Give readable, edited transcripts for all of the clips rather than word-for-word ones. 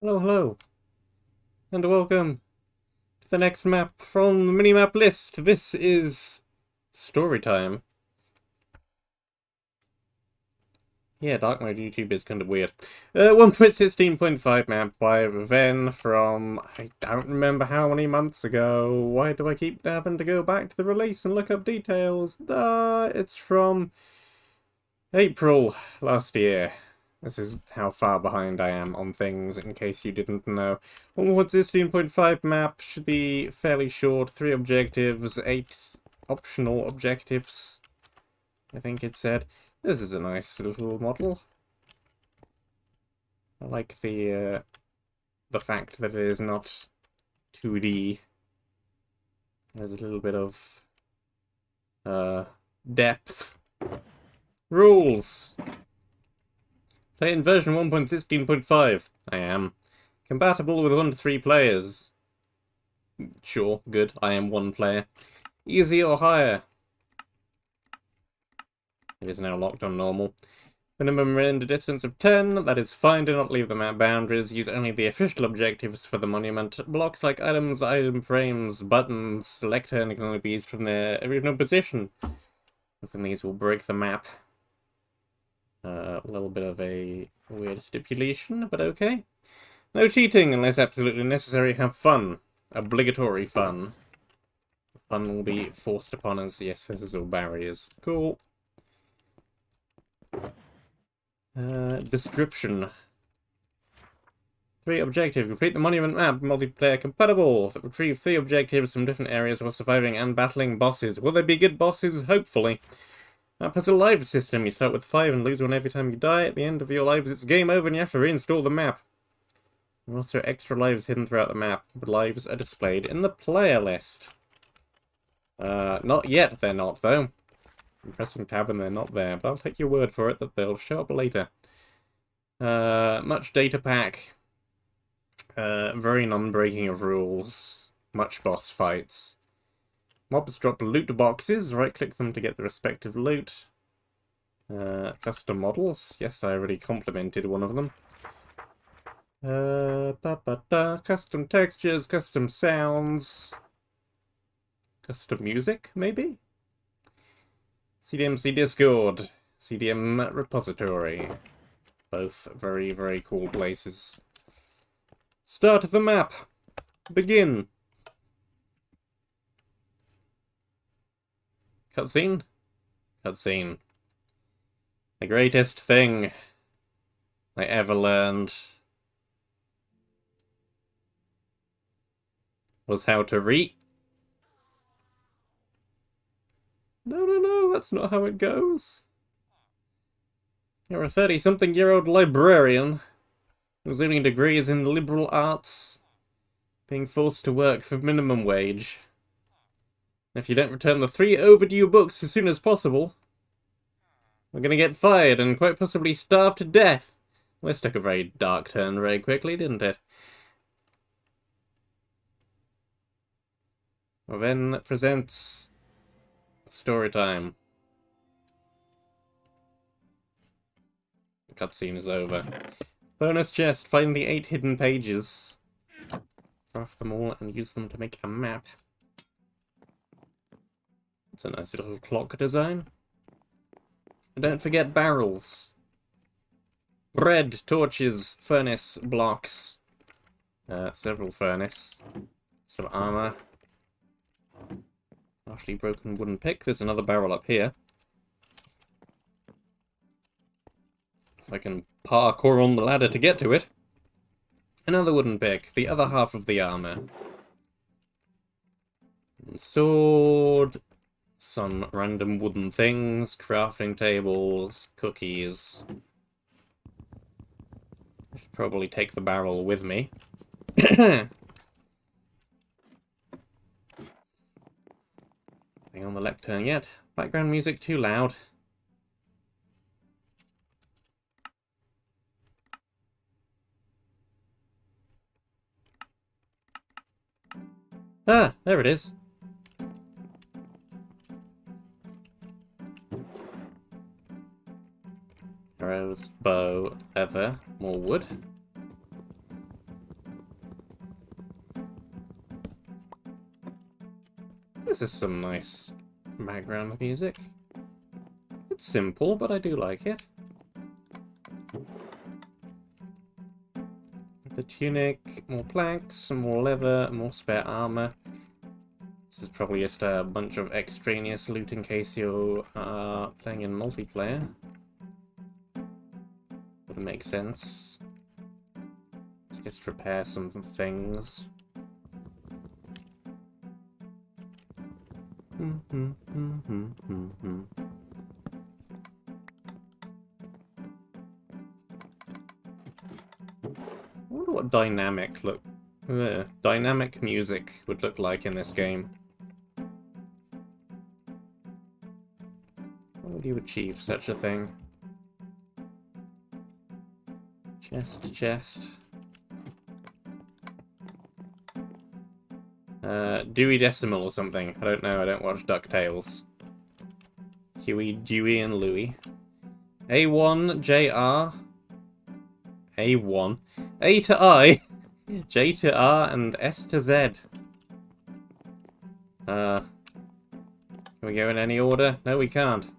Hello, hello, and welcome to the next map from the minimap list. This is Storytime. Yeah, dark mode YouTube is kind of weird. 1.16.5 map by Rovenne from, I don't remember how many months ago. Why do I keep having to go back to the release and look up details? It's from April last year. This is how far behind I am on things, in case you didn't know. 1.16.5 map should be fairly short. 3 objectives, 8 optional objectives, I think it said. This is a nice little model. I like the fact that it is not 2D. There's a little bit of depth. Rules! Play in version 1.16.5. I am. Compatible with 1 to 3 players. Sure, good. I am 1 player. Easy or higher. It is now locked on normal. Minimum render distance of 10. That is fine. Do not leave the map boundaries. Use only the official objectives for the monument. Blocks like items, item frames, buttons, select turn can only be used from their original position. Often these will break the map. A little bit of a weird stipulation, but okay. No cheating unless absolutely necessary. Have fun. Obligatory fun. Fun will be forced upon us. Yes, this is all barriers. Cool. Description. 3 objective. Complete the monument map. Multiplayer compatible. Retrieve 3 objectives from different areas while surviving and battling bosses. Will there be good bosses? Hopefully. Map has a live system. You start with 5 and lose 1 every time you die. At the end of your lives, it's game over and you have to reinstall the map. There are also extra lives hidden throughout the map. The lives are displayed in the player list. Not yet they're not, though. I'm pressing tab and they're not there, but I'll take your word for it that they'll show up later. Much data pack. Very non-breaking of rules. Much boss fights. Mobs drop loot boxes. Right-click them to get the respective loot. Custom models. Yes, I already complimented one of them. Custom textures, custom sounds. Custom music, maybe? CDMC Discord. CDM repository. Both very, very cool places. Start of the map. Begin. Cutscene? Cutscene. The greatest thing I ever learned was how to read. No, that's not how it goes. You're a 30-something-year-old librarian who's earning degrees in liberal arts, being forced to work for minimum wage. If you don't return the 3 overdue books as soon as possible, we're gonna get fired and quite possibly starve to death. Well, this took a very dark turn very quickly, didn't it? Rovenne presents Storytime. The cutscene is over. Bonus chest, find the 8 hidden pages. Craft them all and use them to make a map. It's a nice little clock design. And don't forget barrels. Bread, torches, furnace, blocks. Several furnace. Some armor. Partially broken wooden pick. There's another barrel up here. If I can parkour on the ladder to get to it. Another wooden pick. The other half of the armor. And sword. Some random wooden things. Crafting tables. Cookies. I should probably take the barrel with me. Nothing on the lectern yet. Background music too loud. Ah, there it is. Arrows, bow, leather, more wood. This is some nice background music. It's simple, but I do like it. The tunic, more planks, more leather, more spare armor. This is probably just a bunch of extraneous loot in case you're playing in multiplayer. Would make sense. Let's just repair some things. I wonder what dynamic music would look like in this game. How would you achieve such a thing? Chest to chest. Dewey Decimal or something. I don't know, I don't watch DuckTales. Huey, Dewey, and Louie. A1, JR. A1. A to I. J to R, and S to Z. Can we go in any order? No, we can't.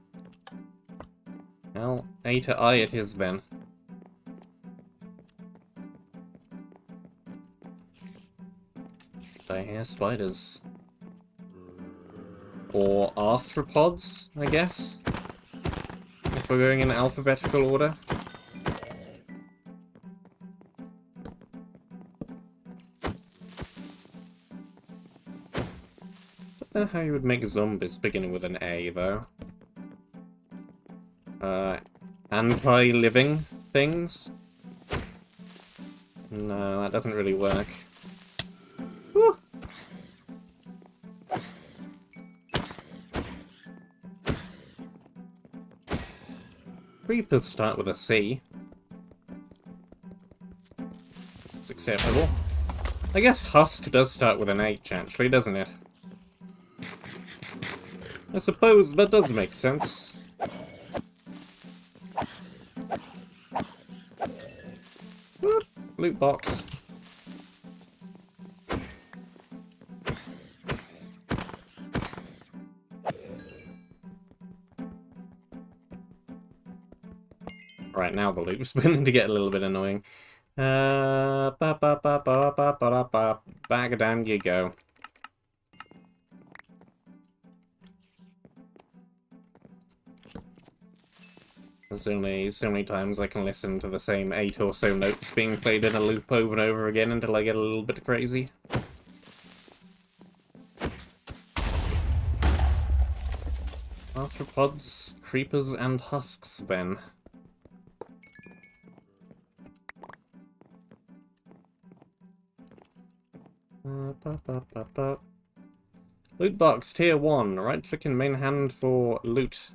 Well, A to I it is then. I hear spiders. Or arthropods, I guess. If we're going in alphabetical order. Don't know how you would make zombies beginning with an A, though. Anti-living things? No, that doesn't really work. Woo! Creepers start with a C. It's acceptable. I guess Husk does start with an H, actually, doesn't it? I suppose that does make sense. Whoop, Lootbox. Right, now the loop's beginning to get a little bit annoying. Back down you go. There's only so many times I can listen to the same 8 or so notes being played in a loop over and over again until I get a little bit crazy. Arthropods, creepers, and husks, then. Lootbox, tier 1. Right-click in main hand for loot.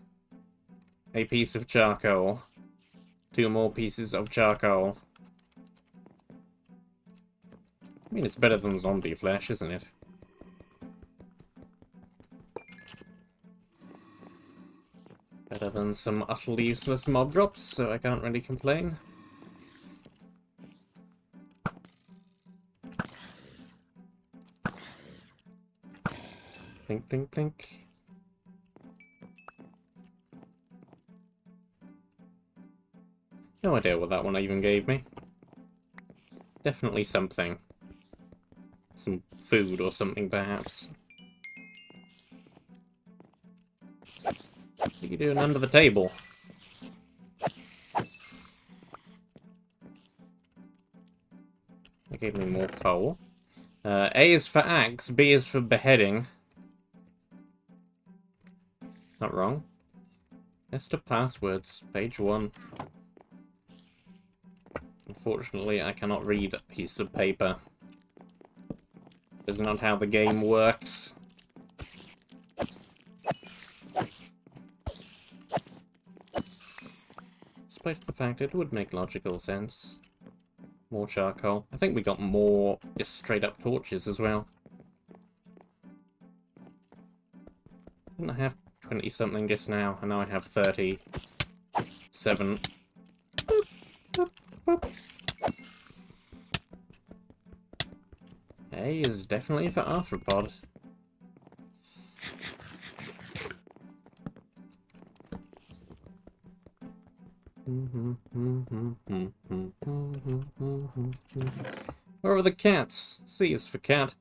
A piece of charcoal. 2 more pieces of charcoal. I mean, it's better than zombie flesh, isn't it? Better than some utterly useless mob drops, so I can't really complain. Blink, blink, blink. No idea what that one even gave me. Definitely something. Some food or something, perhaps. What are you doing under the table? That gave me more coal. A is for axe, B is for beheading. Not wrong. List of passwords, page 1. Unfortunately, I cannot read a piece of paper. That's not how the game works. Despite the fact it would make logical sense. More charcoal. I think we got more just straight up torches as well. Didn't I have 20 something just now? And now I have 37. Boop, boop, boop. A is definitely for arthropod. Where are the cats? C is for cat.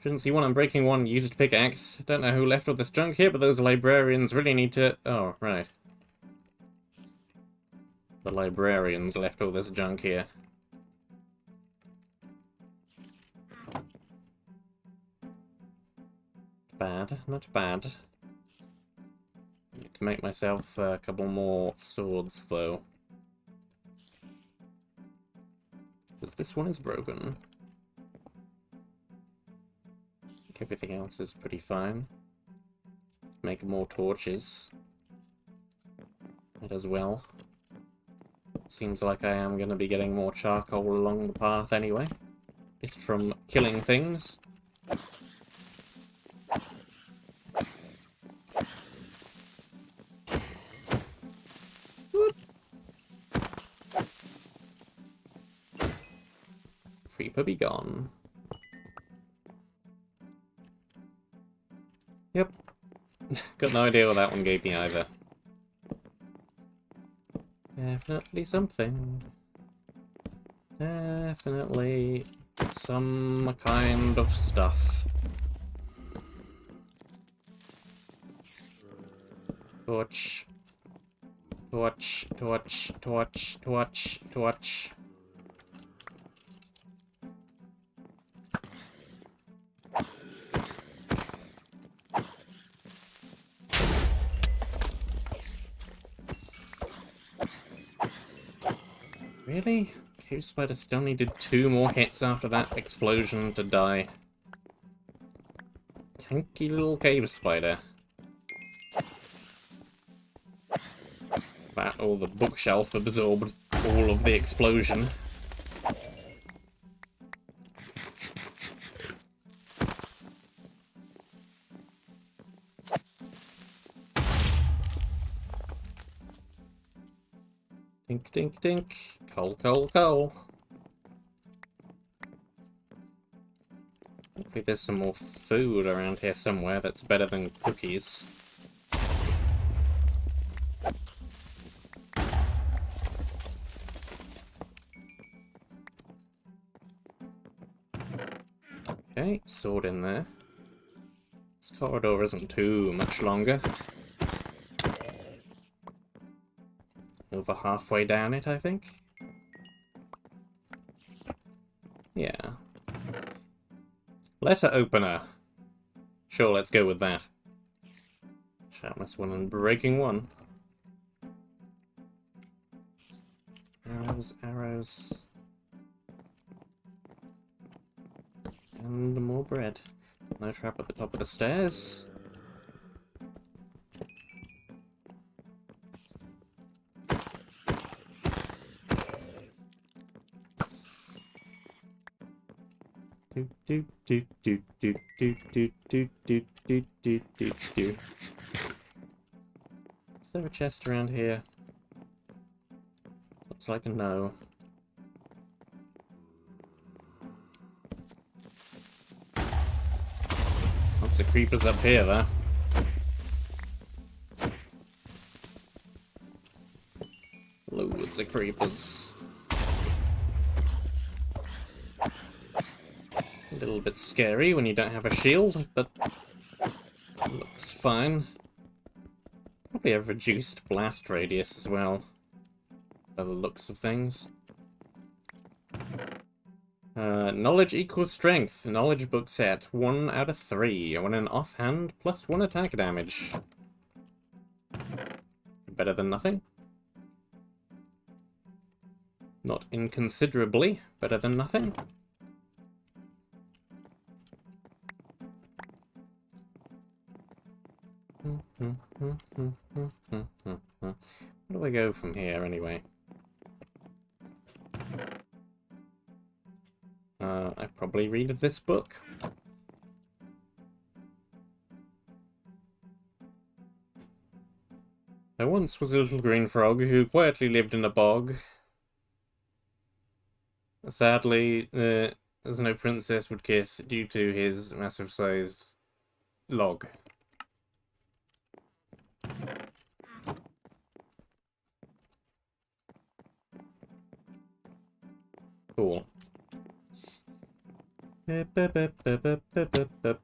Shouldn't see one, I'm breaking one, use it to pickaxe. Don't know who left all this junk here, but those librarians really need to... Oh, right. The librarians left all this junk here. Bad, not bad. Need to make myself a couple more swords, though. Because this one is broken. I think everything else is pretty fine. Make more torches. Might as well. Seems like I am going to be getting more charcoal along the path anyway. Just from killing things. Creeper be gone. Yep. Got no idea what that one gave me either. Definitely something. Definitely some kind of stuff. Torch. Torch, torch, torch, torch, torch. Really? Cave spider still needed 2 more hits after that explosion to die. Tanky little cave spider. That or the bookshelf absorbed all of the explosion. Dink, dink, dink. Coal, coal, coal. Hopefully there's some more food around here somewhere that's better than cookies. Okay, sword in there. This corridor isn't too much longer. Over halfway down it, I think. Yeah. Letter opener. Sure, let's go with that. Sharpness 1 and breaking 1. Arrows, arrows. And more bread. No trap at the top of the stairs. Do do do do do do do do do do do do. Is there a chest around here? Looks like a no. Lots of creepers up here, though. Loads of creepers. A little bit scary when you don't have a shield, but looks fine. Probably a reduced blast radius as well, by the looks of things. Knowledge equals strength. Knowledge book set. 1 out of 3. When an offhand, plus 1 attack damage. Better than nothing. Not inconsiderably better than nothing. Where do I go from here, anyway? I probably read this book. There once was a little green frog who quietly lived in a bog. Sadly, there's no princess would kiss due to his massive-sized log. Cool.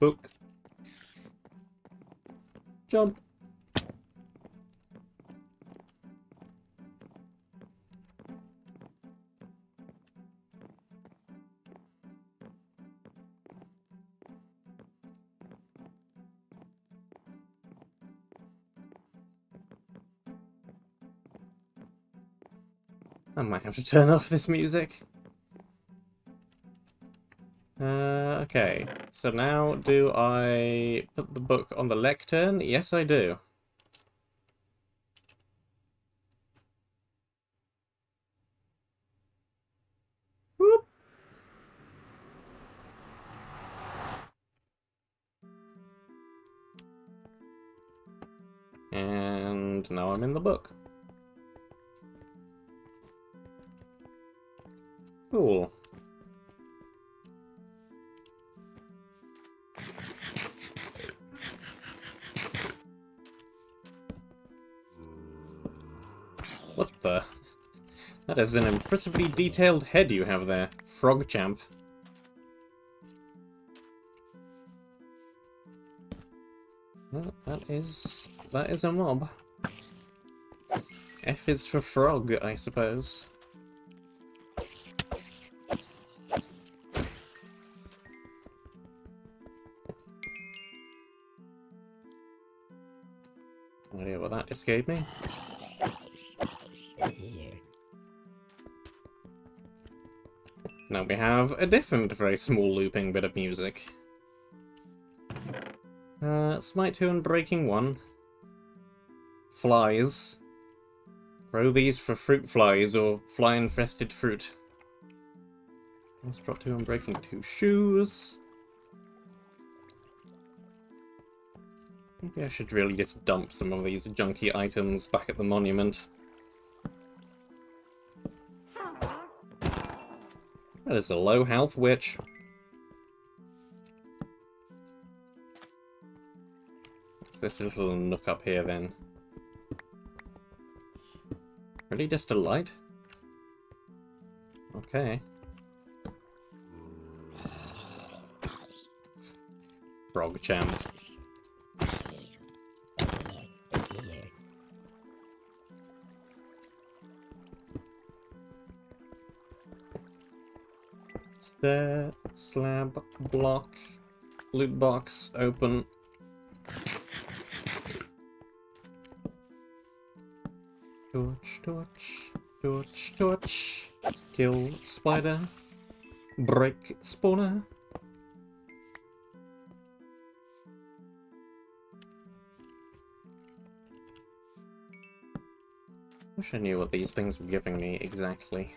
Book. Jump. I might have to turn off this music. Okay, so now do I put the book on the lectern? Yes, I do. Whoop. And now I'm in the book. Cool. What the? That is an impressively detailed head you have there, Frog Champ. Well, that is a mob. F is for frog, I suppose. No idea what that just gave me. Now we have a different, very small looping bit of music. Smite 2 and Breaking 1. Flies. Grow these for fruit flies or fly-infested fruit. Let's drop 2 and Breaking 2 shoes. Maybe I should really just dump some of these junky items back at the monument. That is a low health witch. What's this little nook up here then? Really just a light? Okay. Frog champ. Stair, slab, block, loot box, open. Torch, torch, torch, torch. Kill spider. Break spawner. Wish I knew what these things were giving me exactly.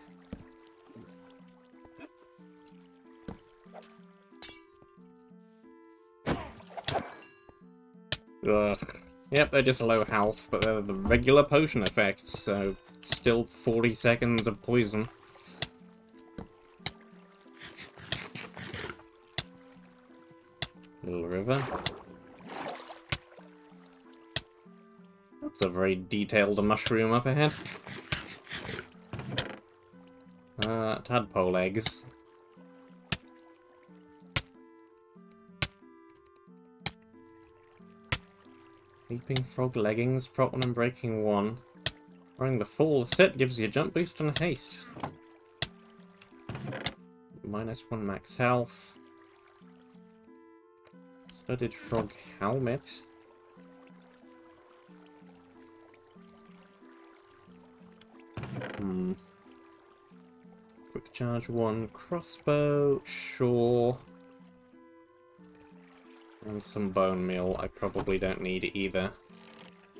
Ugh. Yep, they're just low health, but they're the regular potion effects, so still 40 seconds of poison. Little river. That's a very detailed mushroom up ahead. Tadpole eggs. Leaping frog leggings, prop 1 and breaking 1. Wearing the full set gives you a jump boost and haste. -1 max health. Studded frog helmet. Quick charge 1 crossbow, sure. And some bone meal I probably don't need either.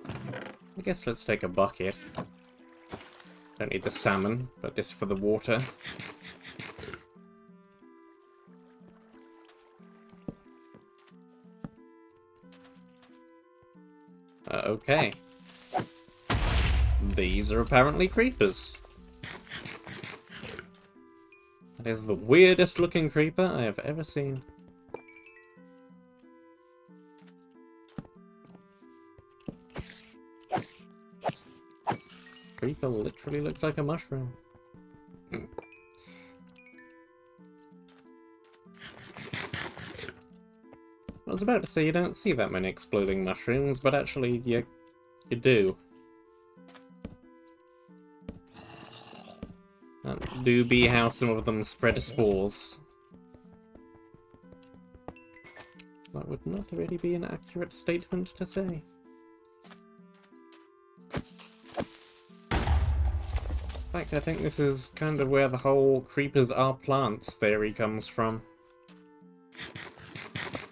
I guess let's take a bucket. Don't need the salmon, but this for the water. Okay. These are apparently creepers. That is the weirdest looking creeper I have ever seen. Creeper literally looks like a mushroom. was about to say you don't see that many exploding mushrooms, but actually you do. That do be how some of them spread spores. That would not really be an accurate statement to say. In fact, I think this is kind of where the whole creepers are plants theory comes from.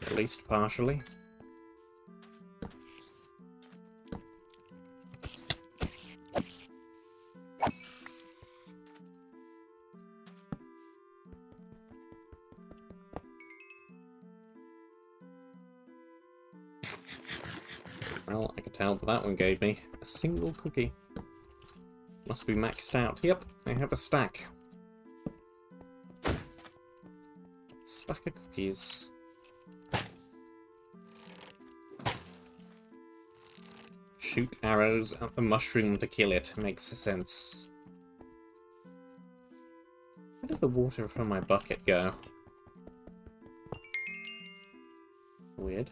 At least partially. Well, I could tell that one gave me a single cookie. Must be maxed out. Yep, I have a stack. Stack of cookies. Shoot arrows at the mushroom to kill it. Makes sense. Where did the water from my bucket go? Weird.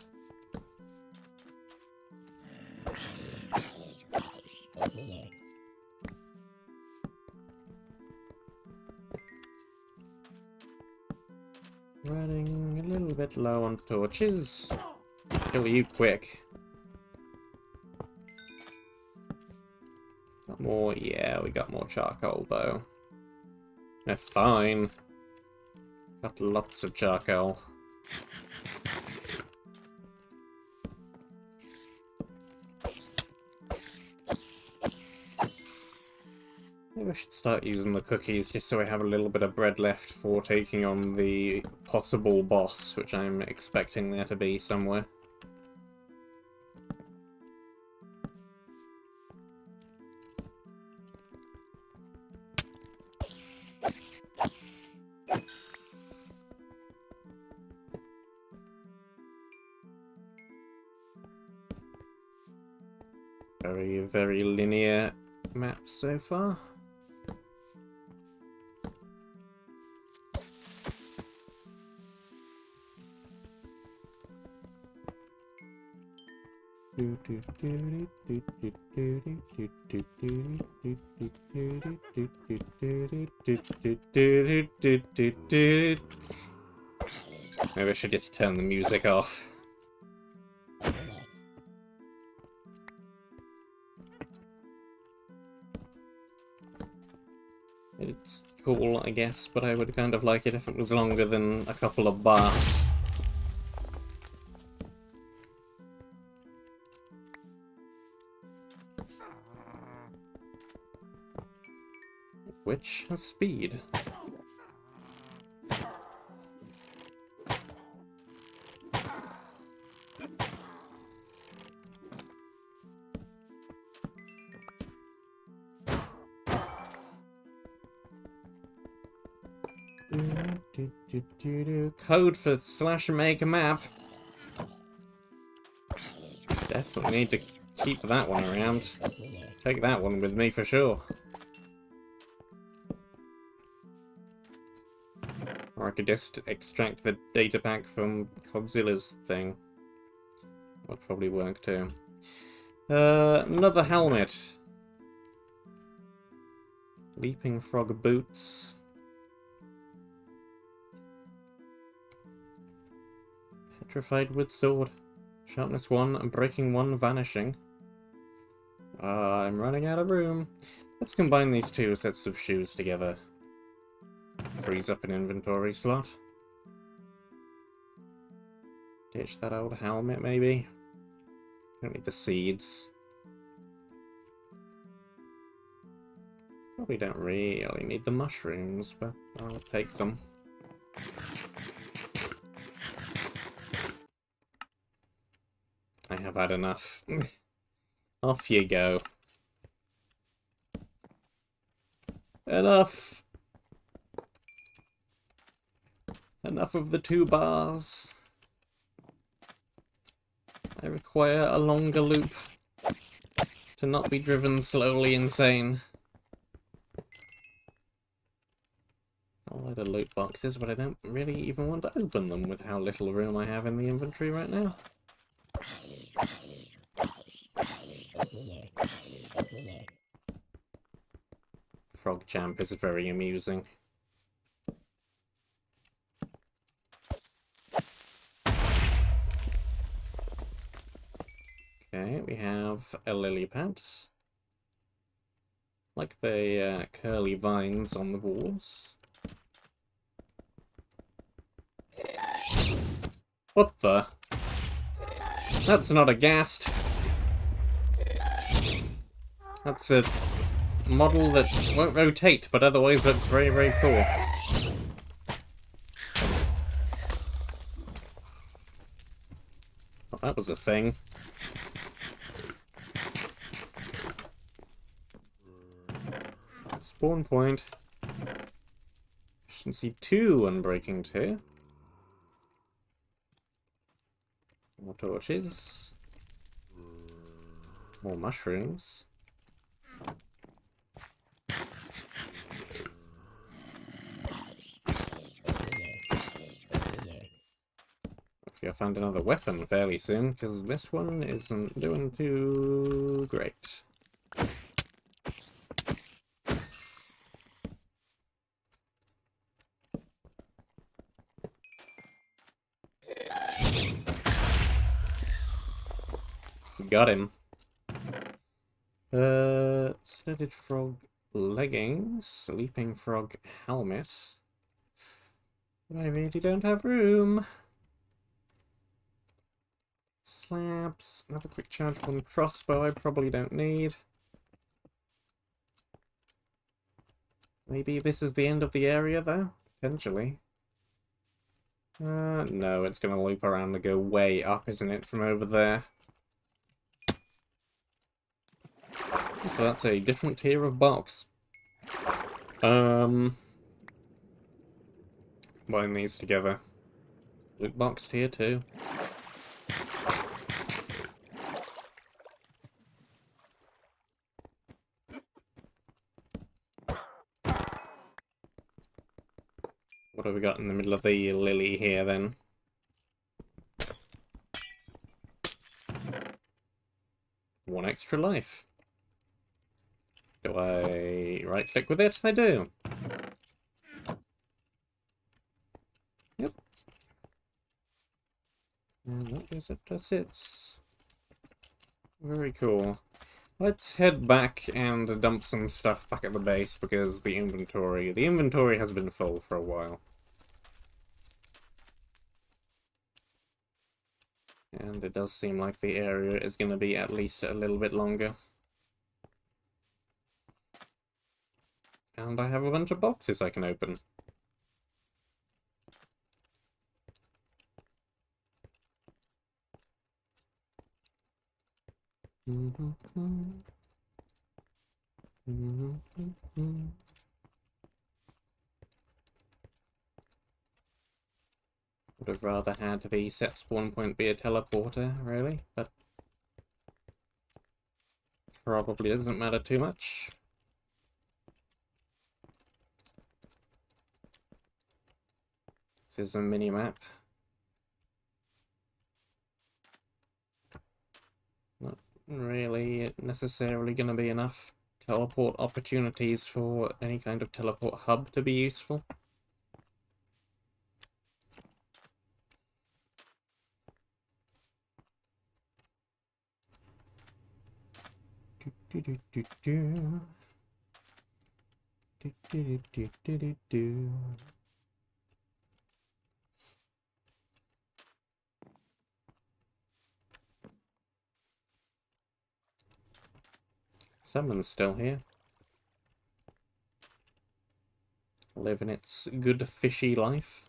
Running a little bit low on torches. Kill you quick. Got more? Yeah, we got more charcoal though. They're fine. Got lots of charcoal. Maybe I should start using the cookies just so I have a little bit of bread left for taking on the possible boss, which I'm expecting there to be somewhere. Very, very linear map so far. Maybe I should just turn the music off. It's cool, I guess, but I would kind of like it if it was longer than a couple of bars. Which has speed. Code for /make a map. Definitely need to keep that one around. Take that one with me for sure. Or I could just extract the data pack from Godzilla's thing. Would probably work too. Another helmet. Leaping frog boots. Petrified wood sword. Sharpness 1 and breaking 1 vanishing. I'm running out of room. Let's combine these two sets of shoes together. Freeze up an inventory slot. Ditch that old helmet, maybe. Don't need the seeds. Probably don't really need the mushrooms, but I'll take them. I have had enough. Off you go. Enough! Enough of the 2 bars. I require a longer loop to not be driven slowly insane. a lot of loot boxes, but I don't really even want to open them with how little room I have in the inventory right now. Frog Champ is very amusing. Okay, we have a lily pad. Like the curly vines on the walls. What the? That's not a ghast. That's a model that won't rotate, but otherwise looks very, very cool. Well, that was a thing. Spawn point. Efficiency 2, Unbreaking 2. More torches. More mushrooms. Hopefully I found another weapon fairly soon, because this one isn't doing too great. Got him. Studded frog leggings, sleeping frog helmet. I really don't have room. Slabs, another quick charge one crossbow I probably don't need. Maybe this is the end of the area though? Potentially. No, it's gonna loop around and go way up, isn't it, from over there? So that's a different tier of box. Combine these together. Loot box tier 2. What have we got in the middle of the lily here then? One extra life. Do I right click with it? I do. Yep. And that goes up to 6. Very cool. Let's head back and dump some stuff back at the base because the inventory has been full for a while. And it does seem like the area is going to be at least a little bit longer. And I have a bunch of boxes I can open. Would have rather had the set spawn point be a teleporter, really, but probably doesn't matter too much. This is a mini-map. Not really necessarily going to be enough teleport opportunities for any kind of teleport hub to be useful. Someone's still here. Living its good fishy life.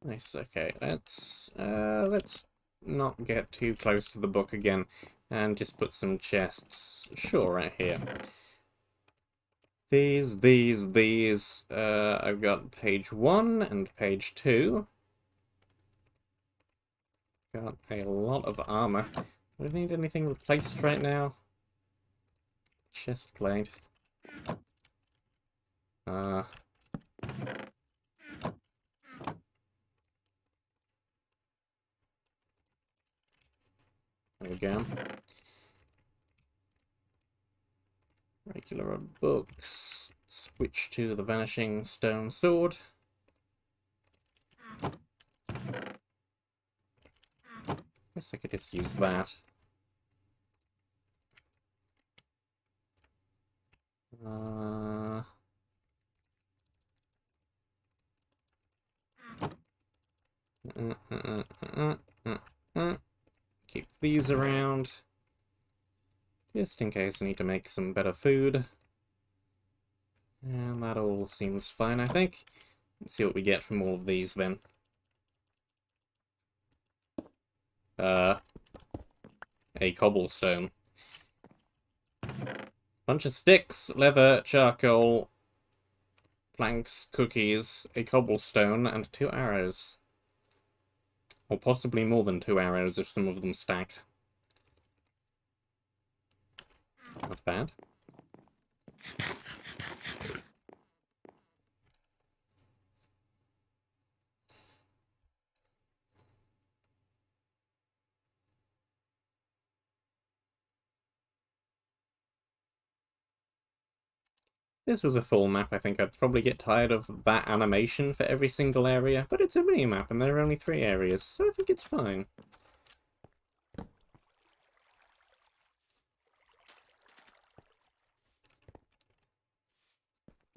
Nice, okay, let's not get too close to the book again, and just put some chests, sure, right here. These. I've got page 1 and page 2. Got a lot of armor. Do I need anything replaced right now? Chest plate. There we go. Regular books. Switch to the Vanishing Stone Sword. Guess I could just use that. Keep these around. Just in case I need to make some better food. And that all seems fine, I think. Let's see what we get from all of these, then. A cobblestone. Bunch of sticks, leather, charcoal, planks, cookies, a cobblestone, and 2 arrows. Or possibly more than 2 arrows if some of them stacked. Not bad. This was a full map, I think I'd probably get tired of that animation for every single area, but it's a mini-map and there are only 3 areas, so I think it's fine.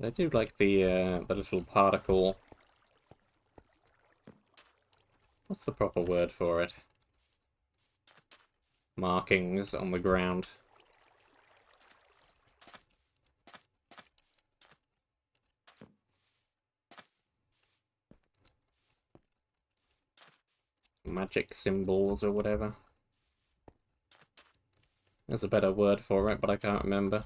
I do like the little particle... What's the proper word for it? Markings on the ground. Magic symbols or whatever. There's a better word for it, but I can't remember.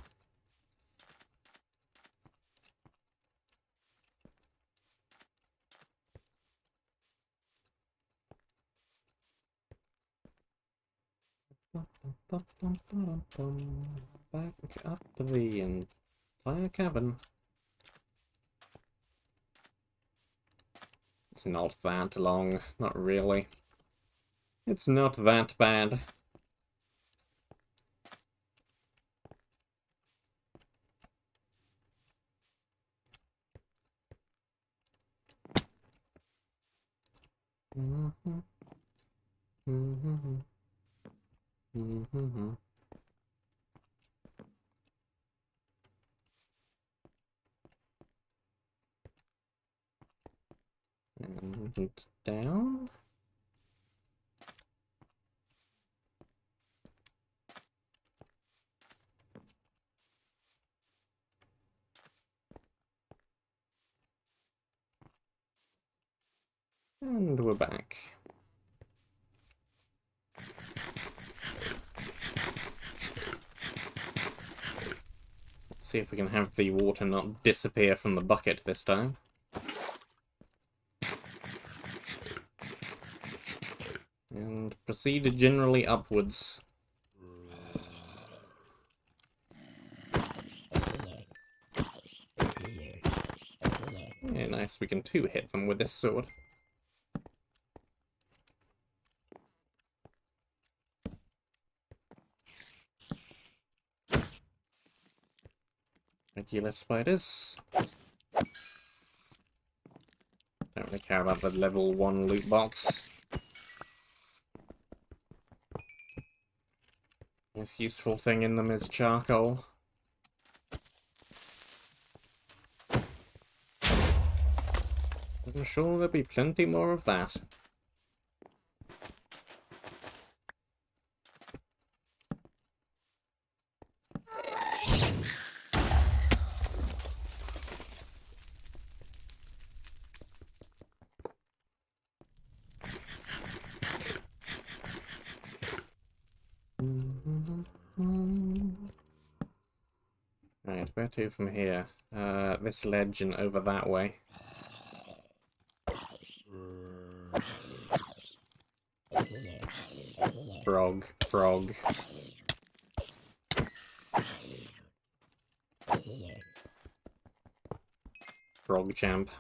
Back up the entire cabin. It's not that long, not really. It's not that bad. And down. And we're back. Let's see if we can have the water not disappear from the bucket this time. And proceed generally upwards. Yeah, nice, we can 2-hit them with this sword. Regular spiders. Don't really care about the level 1 loot box. Most useful thing in them is charcoal. I'm sure there'll be plenty more of that. Right, where to from here? This ledge and over that way. Frog, frog. Frog champ.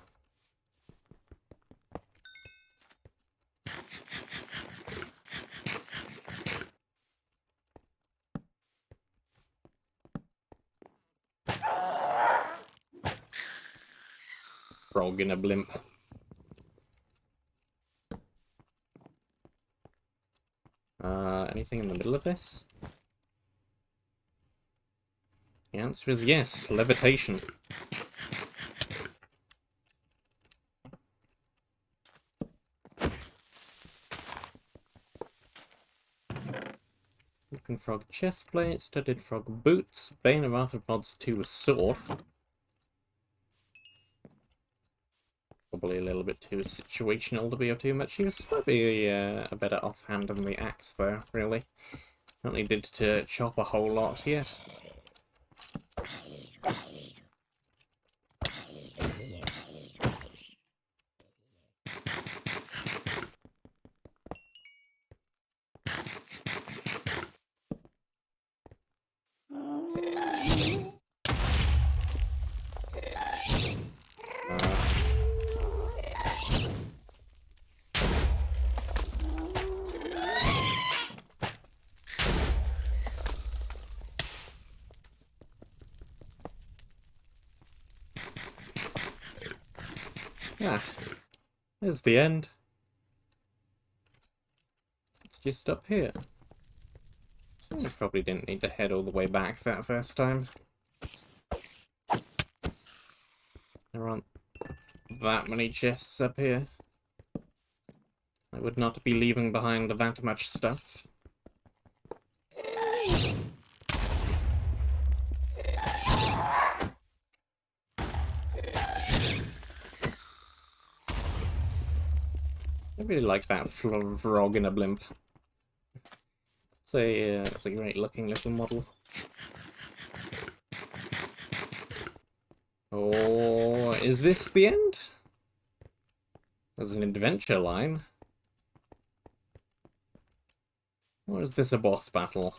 Frog in a blimp. Anything in the middle of this? The answer is yes, levitation. Looking frog chestplate, studded frog boots, bane of arthropods 2 sword. Probably a little bit too situational to be of too much use. Might be a better offhand than the axe though, really. Don't needed to chop a whole lot yet. Ah, there's the end. It's just up here. I probably didn't need to head all the way back that first time. There aren't that many chests up here. I would not be leaving behind that much stuff. I really like that frog in a blimp. It's a great looking little model. Or is this the end? There's an adventure line. Or is this a boss battle?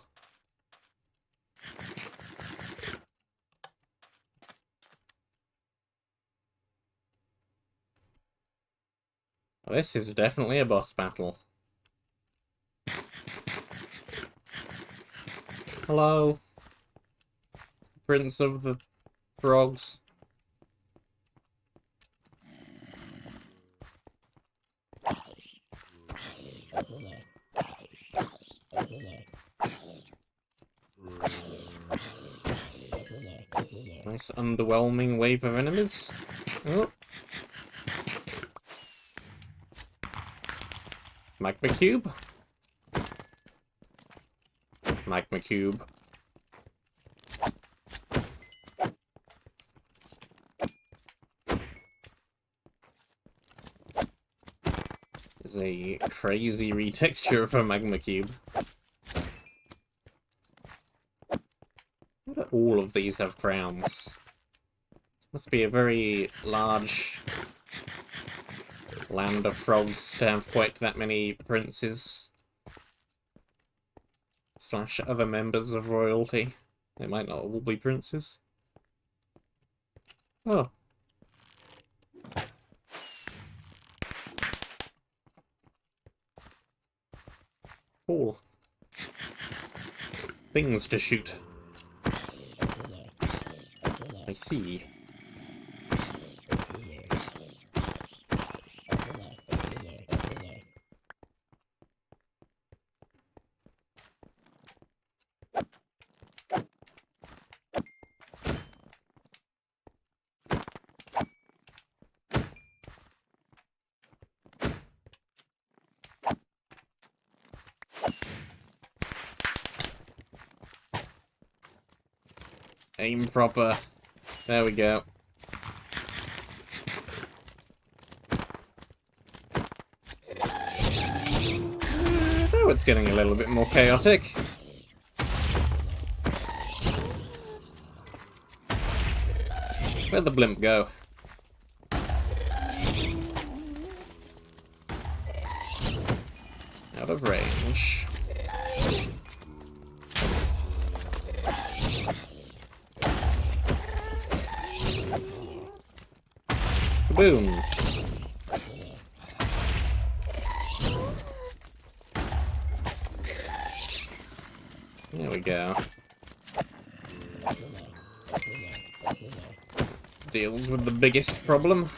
This is definitely a boss battle. Hello, Prince of the Frogs. Nice underwhelming wave of enemies. Oh. Magma cube. Magma cube. Is a crazy retexture of a magma cube. Why do all of these have crowns? Must be a very large land of frogs to have quite that many princes / other members of royalty. They might not all be princes. Oh. Cool. Things to shoot. I see. Aim proper. There we go. Oh, it's getting a little bit more chaotic. Where'd the blimp go? Out of range. Boom. There we go. Deals with the biggest problem.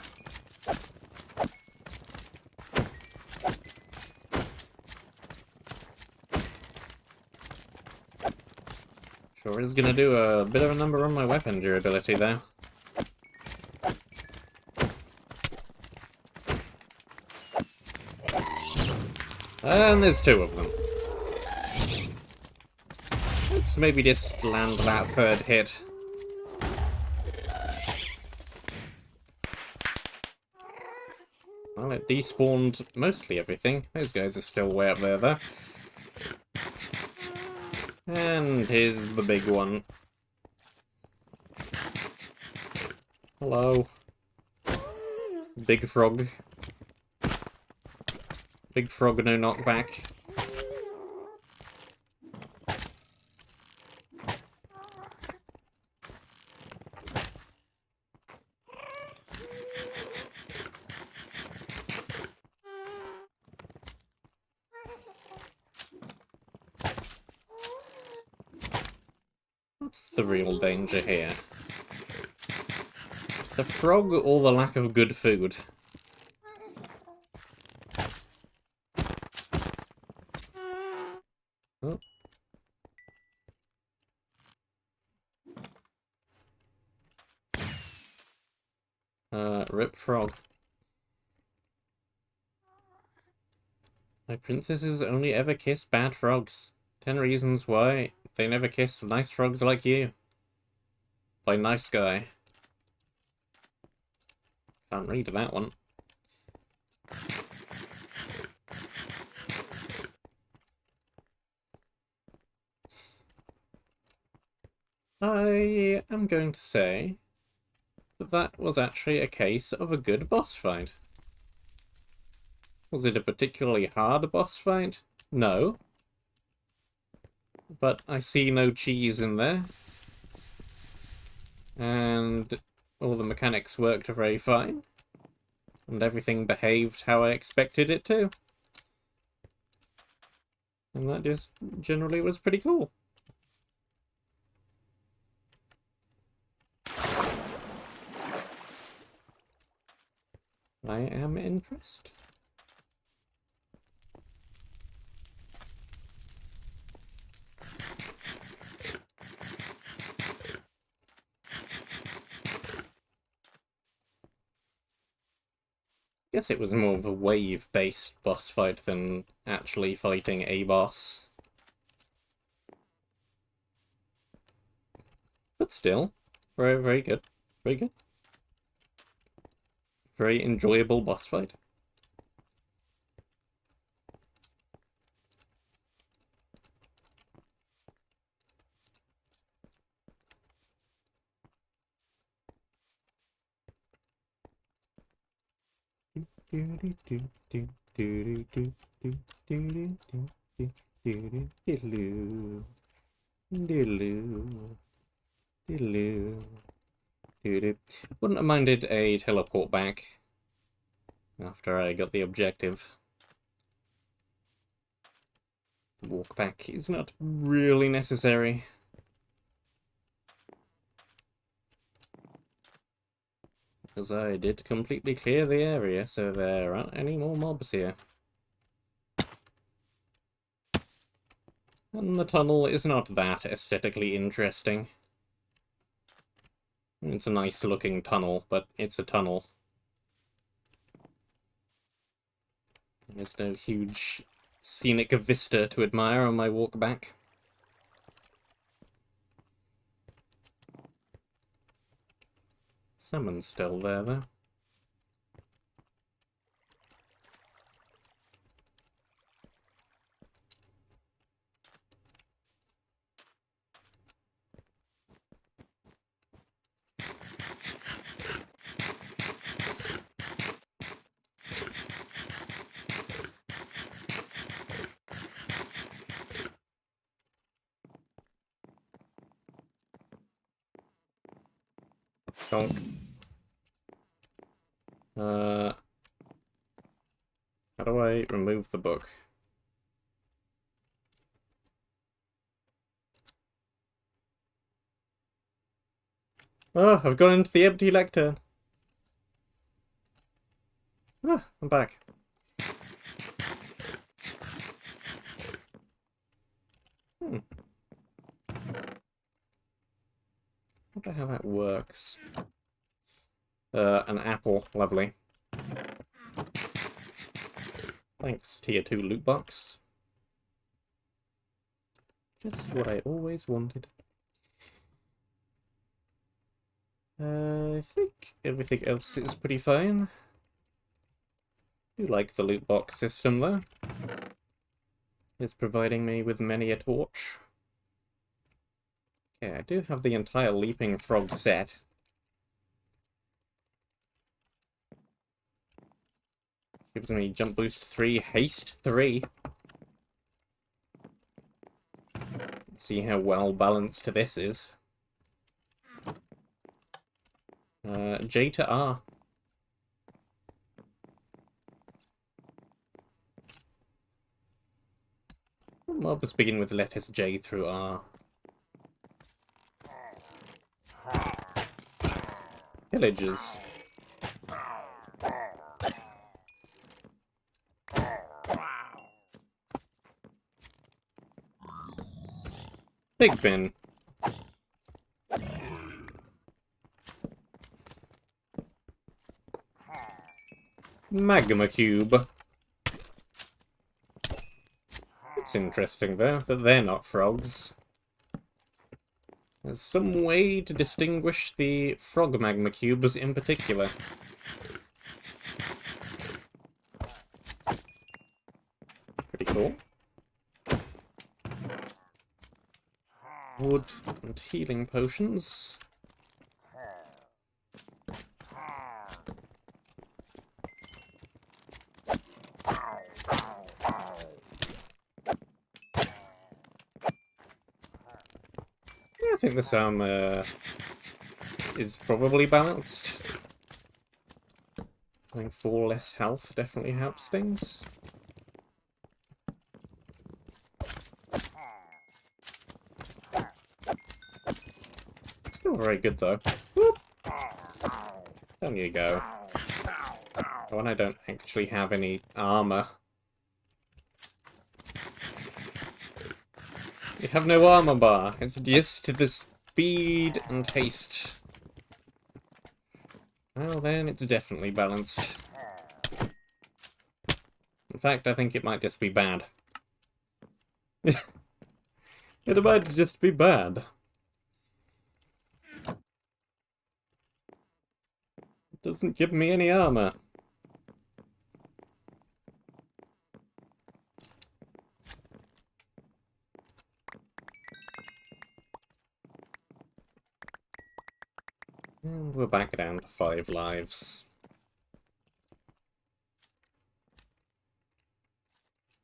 Sure is gonna do a bit of a number on my weapon durability though. And there's two of them. Let's maybe just land that third hit. Well, it despawned mostly everything. Those guys are still way up there, though. And here's the big one. Hello. Big frog. Big frog, no knockback. What's the real danger here? The frog or the lack of good food? Oh. Rip frog. My princesses only ever kiss bad frogs. 10 reasons why they never kiss nice frogs like you. By nice guy. Can't read that one. I am going to say that that was actually a case of a good boss fight. Was it a particularly hard boss fight? No. But I see no cheese in there. And all the mechanics worked very fine. And everything behaved how I expected it to. And that just generally was pretty cool. I am impressed. Guess it was more of a wave-based boss fight than actually fighting a boss. But still, very, very good. Very good. Very enjoyable boss fight. Wouldn't have minded a teleport back after I got the objective. The walk back is not really necessary. Because I did completely clear the area, so there aren't any more mobs here. And the tunnel is not that aesthetically interesting. It's a nice looking tunnel, but it's a tunnel. There's no huge scenic vista to admire on my walk back. Someone's still there, though. Donk. How do I remove the book? Oh, I've gone into the empty lectern. Ah, I'm back. I wonder how that works. An apple, lovely. Thanks, tier 2 loot box. Just what I always wanted. I think everything else is pretty fine. I do like the loot box system though. It's providing me with many a torch. Yeah, I do have the entire Leaping Frog set. Gives me Jump Boost 3, Haste 3. Let's see how well balanced this is. J to R. Mobs begin with letters J through R. Villagers. Big bin. Magma cube. It's interesting though that they're not frogs. There's some way to distinguish the frog magma cubes in particular. Pretty cool. Wood and healing potions. I think this armor is probably balanced. Having 4 less health definitely helps things. Still very good though. Whoop. Down you go. Oh, and I don't actually have any armor. You have no armor bar. It's just to the speed and haste. Well then, it's definitely balanced. In fact, I think it might just be bad. It might just be bad. It doesn't give me any armor. And we're back down to 5 lives.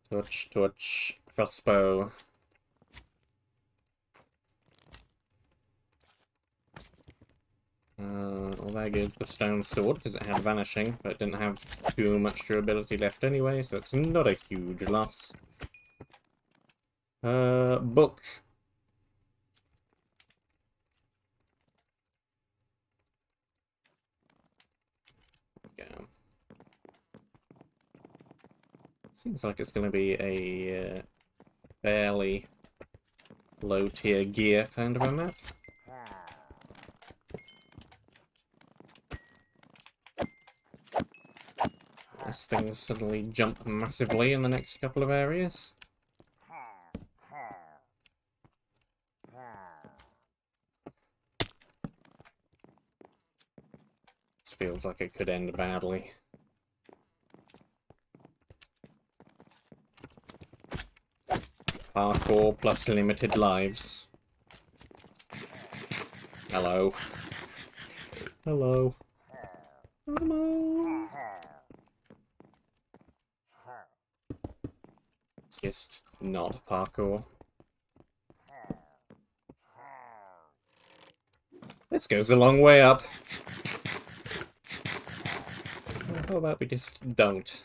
Torch, torch, Frostbow. Well, there goes the stone sword, because it had vanishing, but it didn't have too much durability left anyway, so it's not a huge loss. Book. Go. Seems like it's going to be a fairly low-tier gear kind of a map. Unless things suddenly jump massively in the next couple of areas. This feels like it could end badly. Parkour plus limited lives. Hello. Hello. Hello. It's just not parkour. This goes a long way up. How about we just don't?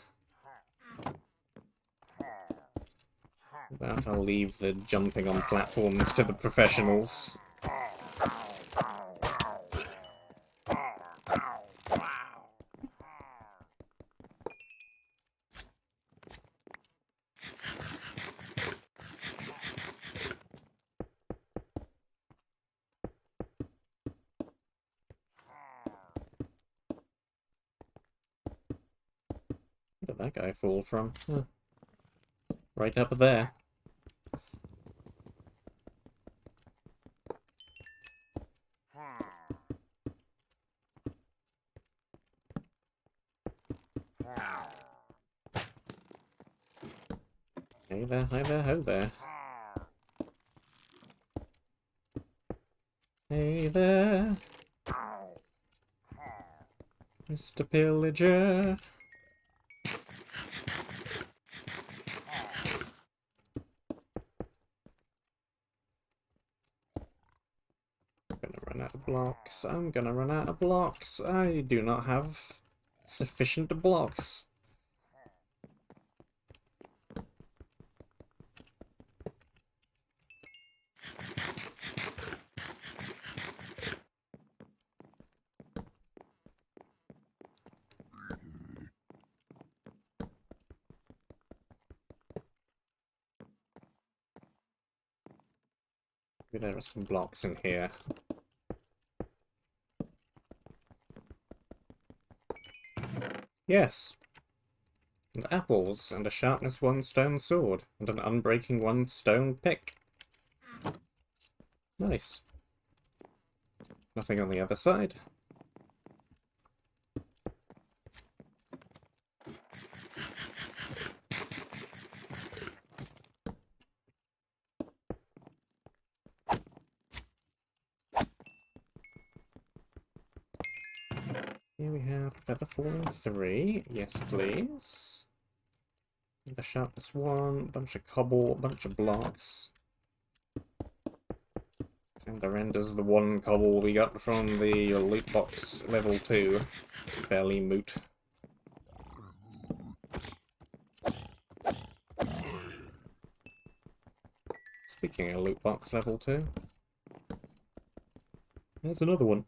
How about I'll leave the jumping on platforms to the professionals. Where did that guy fall from? Huh. Right up there. Hey there, hi there, ho there. Hey there, Mr. Pillager. Blocks. I'm gonna run out of blocks. I do not have sufficient blocks. Maybe there are some blocks in here. Yes. And apples, and a sharpness 1 stone sword, and an unbreaking 1 stone pick. Nice. Nothing on the other side. Here we have feather falling 3. Yes, please. The sharpness 1, bunch of cobble, bunch of blocks. And the renders the 1 cobble we got from the Lootbox level 2. Fairly moot. Speaking of Lootbox level 2, there's another one.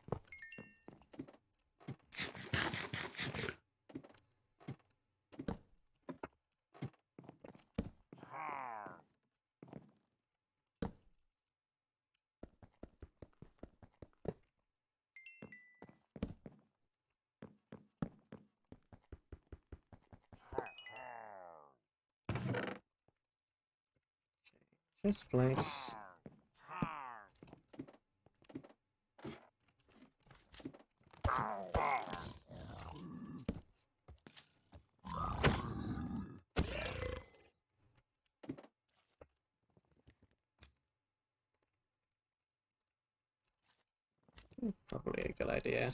Chest plate. Probably a good idea.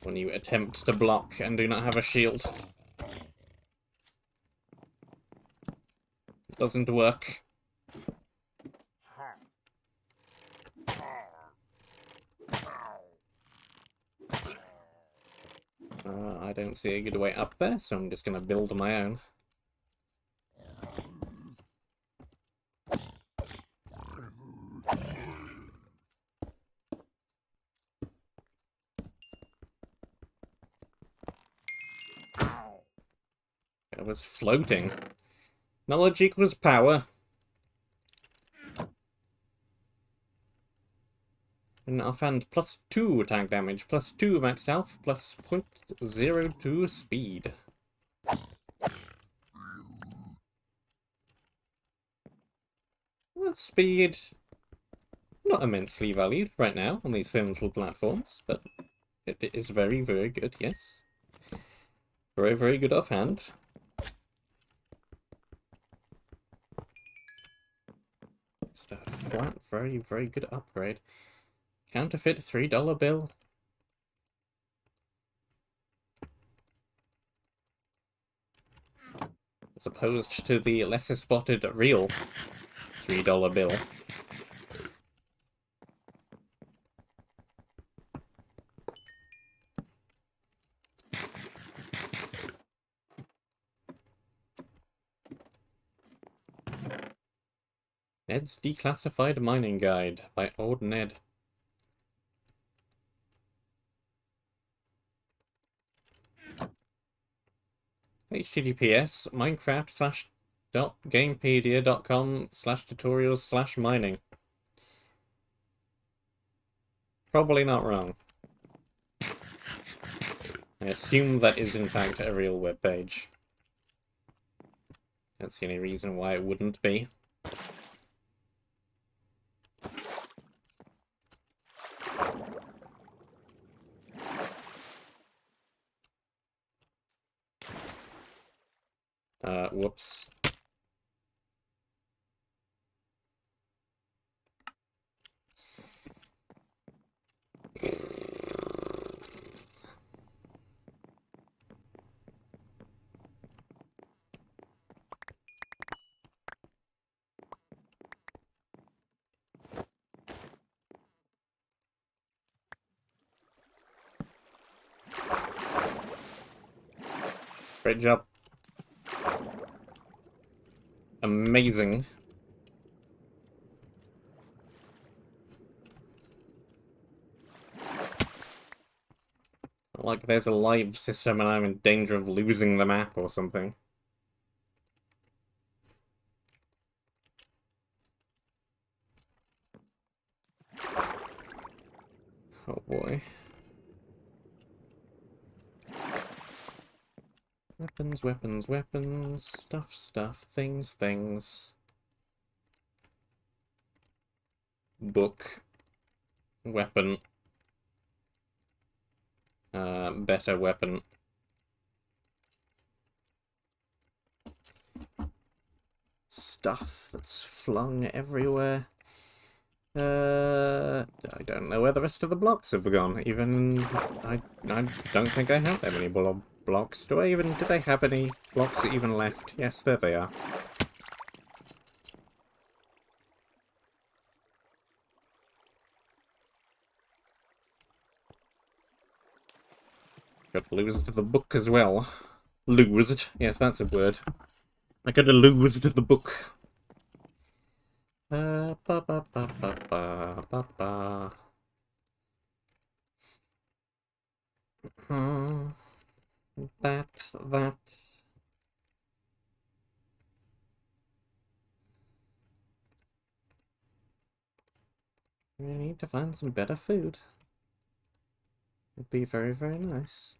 When you attempt to block and do not have a shield. It doesn't work. I don't see a good way up there, so I'm just going to build my own. It was floating. Knowledge equals power. And offhand, +2 attack damage, +2 max health, plus 0.02 speed. Well, speed, not immensely valued right now on these thin little platforms, but it is very, very good, yes. Very, very good offhand. Just a flat, very, very good upgrade. Counterfeit $3 bill. as opposed to the lesser spotted real $3 bill. Ned's Declassified Mining Guide by Old Ned. https minecraft/gamepedia.com/tutorials/mining. Probably not wrong. I assume that is in fact a real web page. Don't see any reason why it wouldn't be. Whoops. Great job. Amazing. Like there's a live system and I'm in danger of losing the map or something. Oh boy. Weapons, weapons, weapons. Stuff, stuff. Things, things. Book. Weapon. Better weapon. Stuff that's flung everywhere. I don't know where the rest of the blocks have gone. Even I don't think I have that many blocks. Did I have any blocks even left? Yes, there they are. Got losed the book as well. Losed? Yes, that's a word. I got to lose the book. Ba ba ba ba ba ba ba. That's that. We need to find some better food. It'd be very, very nice.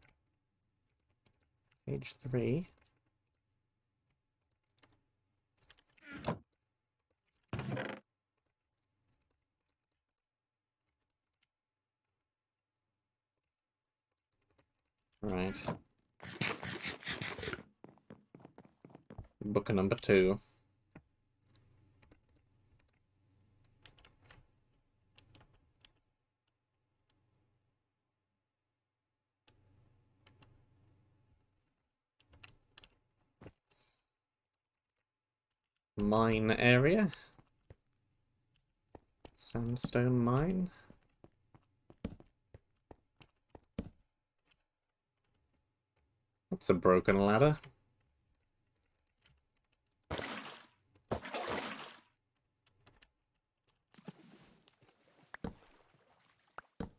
Page 3. Right. Book number 2. Mine area. Sandstone mine. That's a broken ladder.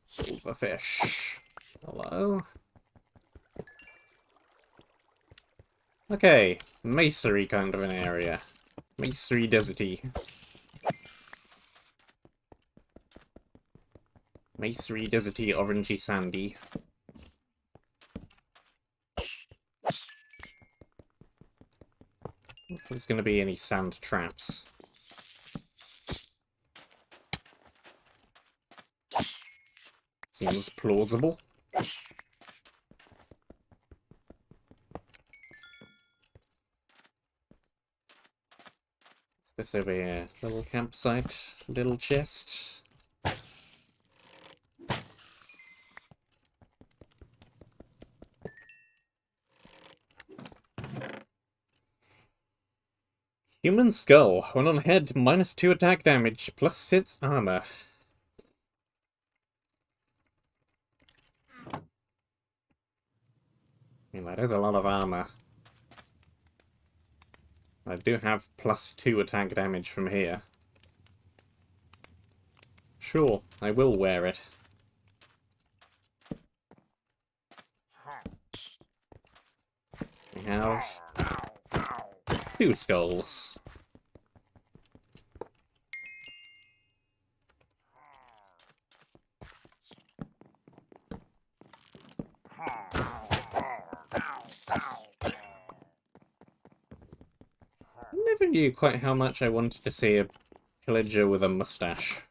Silverfish. Hello. Okay, masonry kind of an area. Masonry deserty. Masonry deserty, orangey sandy. If there's gonna be any sand traps. Seems plausible. What's this over here? Little campsite, little chest. Human skull. When on head, -2 attack damage, +6 armor. I mean, that is a lot of armor. I do have +2 attack damage from here. Sure, I will wear it. We have 2 skulls. I never knew quite how much I wanted to see a pillager with a mustache.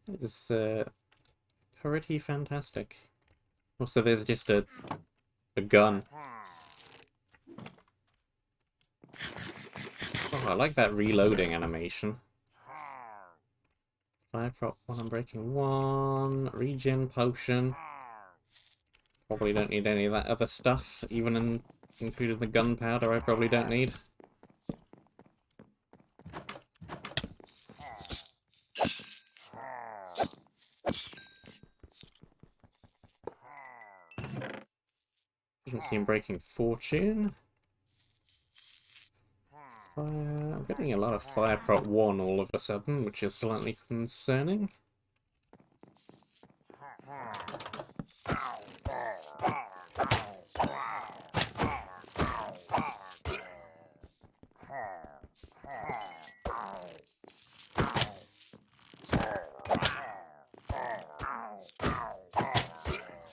It's pretty fantastic. Also, there's just a gun. Oh, I like that reloading animation. Fire prop 1, I'm breaking 1. Regen potion. Probably don't need any of that other stuff, even including the gunpowder I probably don't need. Efficiency in breaking fortune. Fire. I'm getting a lot of fire prop 1 all of a sudden, which is slightly concerning.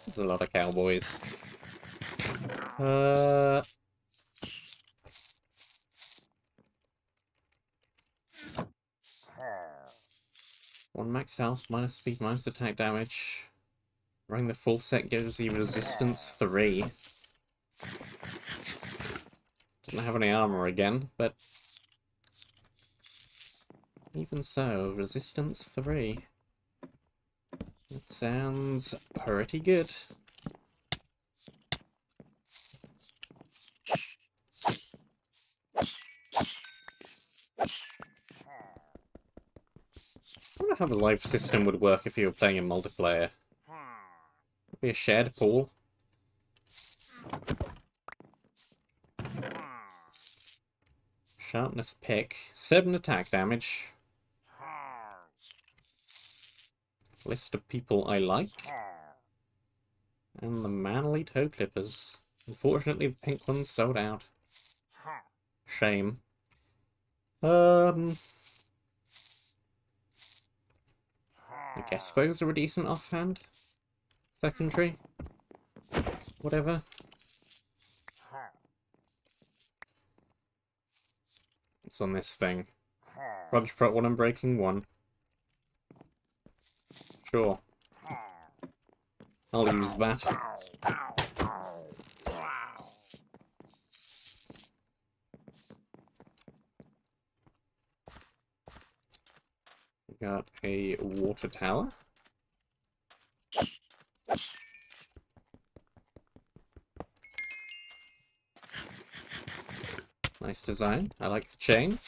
There's a lot of cowboys. One max health, minus speed, minus attack damage. Running the full set gives you resistance 3. Doesn't have any armor again, but even so, resistance 3. That sounds pretty good. I wonder how the life system would work if you were playing in multiplayer. It'd be a shared pool. Sharpness pick. 7 attack damage. List of people I like. And the manly toe clippers. Unfortunately, the pink one's sold out. Shame. I guess those are a decent offhand. Secondary. Whatever. What's on this thing? Rubbish prop 1 and breaking 1. Sure. I'll use that. We got a water tower. Nice design. I like the chain.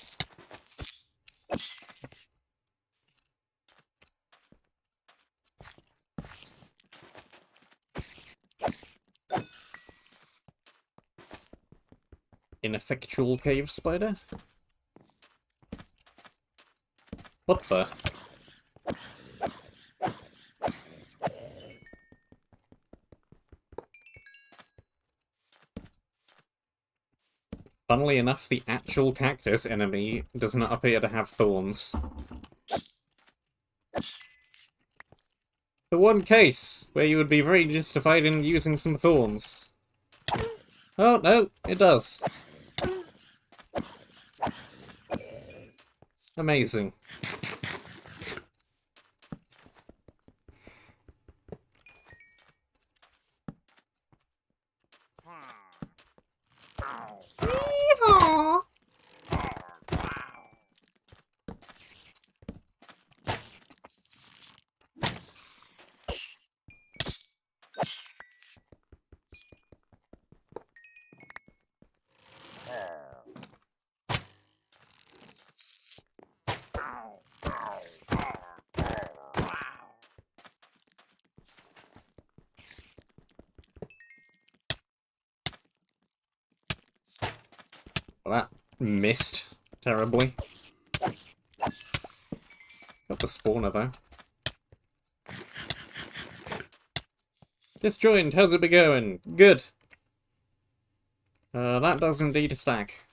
Ineffectual cave spider? What the? Funnily enough, the actual cactus enemy does not appear to have thorns. The one case where you would be very justified in using some thorns. Oh, no, it does. Amazing. Yeehaw! that missed terribly. Got the spawner, though. Disjoined, how's it been going? Good. That does indeed stack.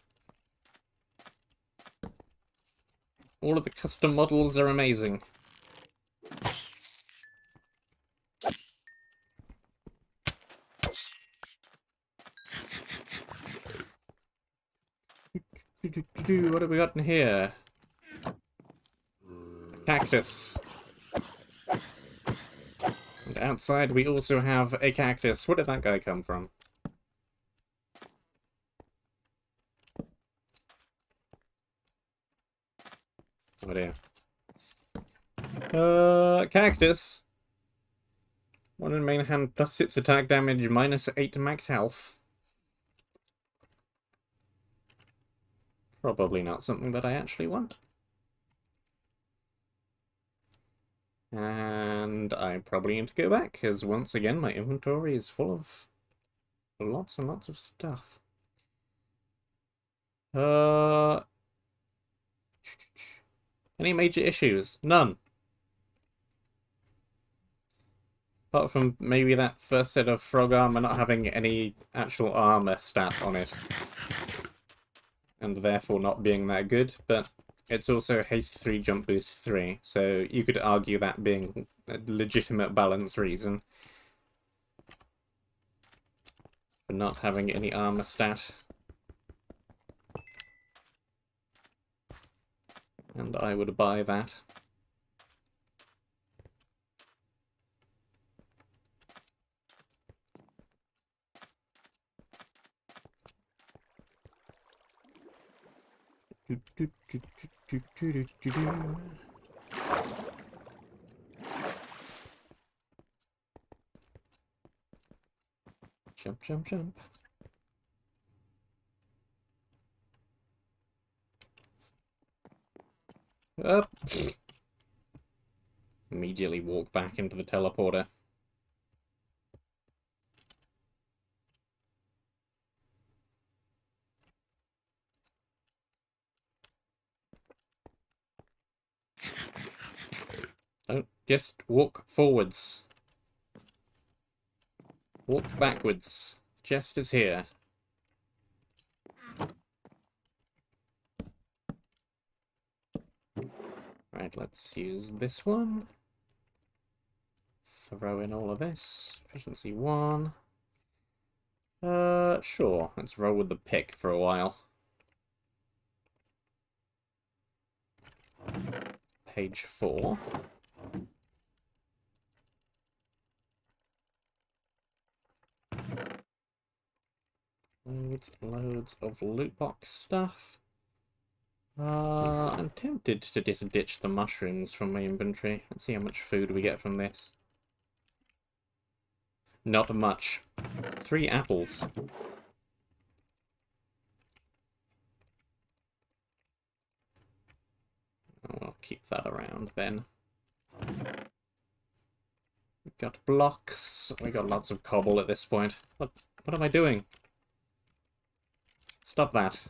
All of the custom models are amazing. What have we got in here? A cactus. And outside we also have a cactus. Where did that guy come from? Oh dear. Cactus. One in main hand, plus its attack damage, -8 max health. Probably not something that I actually want. And I probably need to go back, because once again my inventory is full of lots and lots of stuff. Any major issues? None. Apart from maybe that first set of frog armor not having any actual armor stat on it. And therefore not being that good, but it's also haste 3, jump boost 3, so you could argue that being a legitimate balance reason for not having any armor stat. And I would buy that. Jump, jump, jump. Up. Immediately walk back into the teleporter. Don't just walk forwards. Walk backwards. The chest is here. Right, let's use this one. Throw in all of this. Efficiency 1. Sure. Let's roll with the pick for a while. Page 4. Loads and loads of loot box stuff. I'm tempted to just ditch the mushrooms from my inventory. Let's see how much food we get from this. Not much. 3 apples. I'll keep that around then. We've got blocks. We got lots of cobble at this point. What am I doing? Stop that.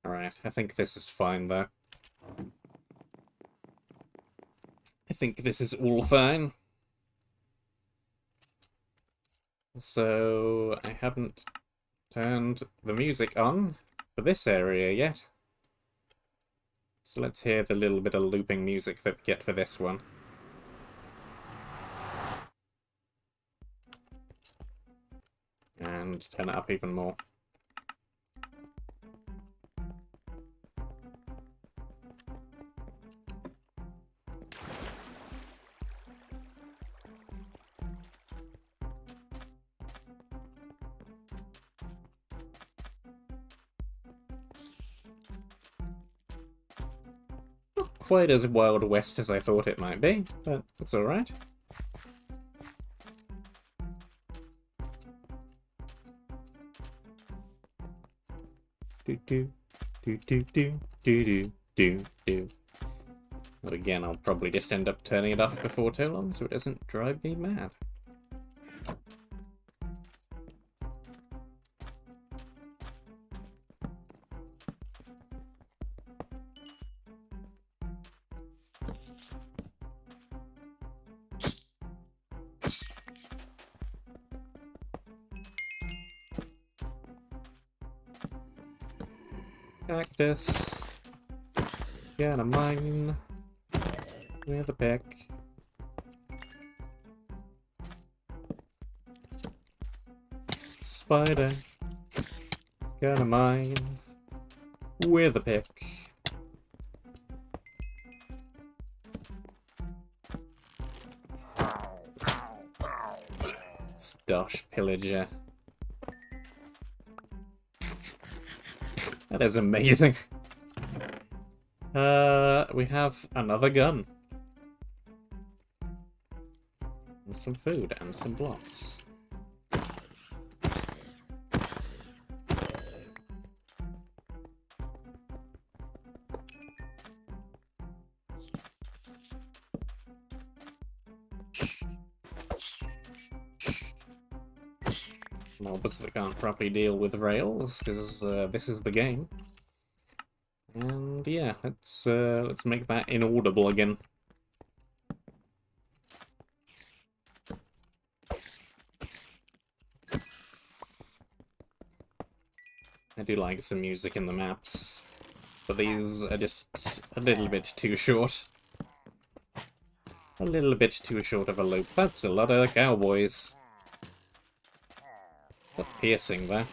Alright, I think this is fine though. I think this is all fine. So, I haven't turned the music on for this area yet. So let's hear the little bit of looping music that we get for this one. And turn it up even more. Not quite as Wild West as I thought it might be, but it's alright. Do. But again, I'll probably just end up turning it off before too long so it doesn't drive me mad. Cactus. Gonna mine with a pick. Spider. Gonna mine with a pick. Gosh, pillager. That is amazing. We have another gun. And some food and some blocks. Mobs that can't properly deal with rails, because this is the game. And yeah, let's make that inaudible again. I do like some music in the maps, but these are just a little bit too short. A little bit too short of a loop. That's a lot of cowboys. That's piercing there.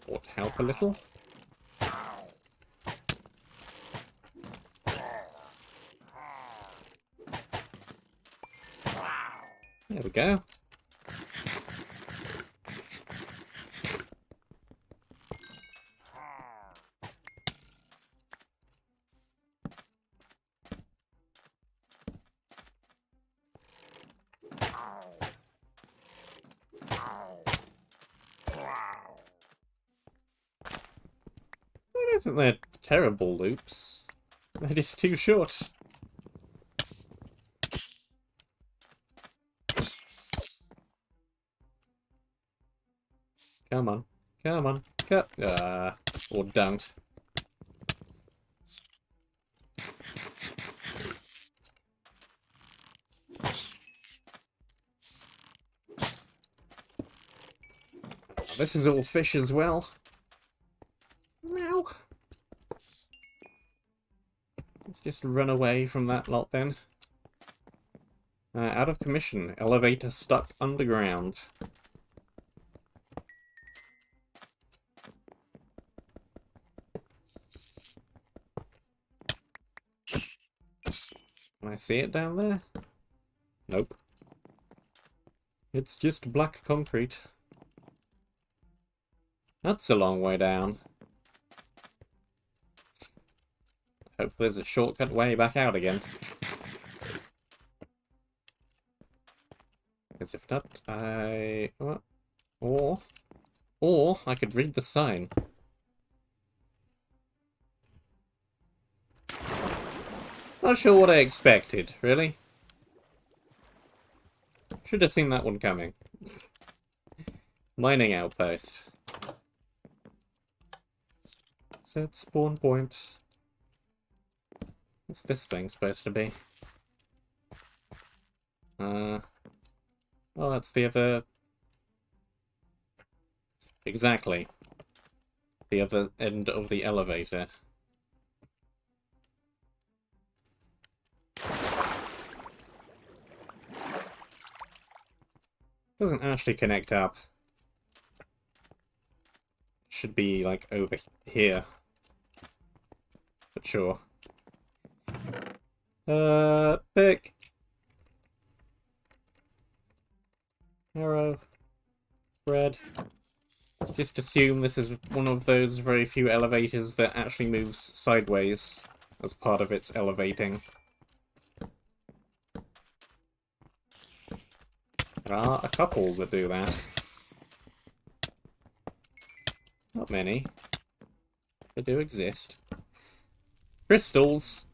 Would help a little. There we go. I don't think they're terrible loops. They're just too short. Come on. Come on. Cut. Or don't. This is all fish as well. Meow. Let's just run away from that lot then. Out of commission. Elevator stuck underground. Can I see it down there? Nope. It's just black concrete. That's a long way down. Hope there's a shortcut way back out again. Because if not, Or I could read the sign. Not sure what I expected, really. Should have seen that one coming. Mining outpost. Set spawn point. What's this thing supposed to be? Oh, that's the other... Exactly. The other end of the elevator. Doesn't actually connect up. Should be, like, over here. But sure. Pick. Arrow. Red. Let's just assume this is one of those very few elevators that actually moves sideways as part of its elevating. There are a couple that do that. Not many. They do exist. Crystals!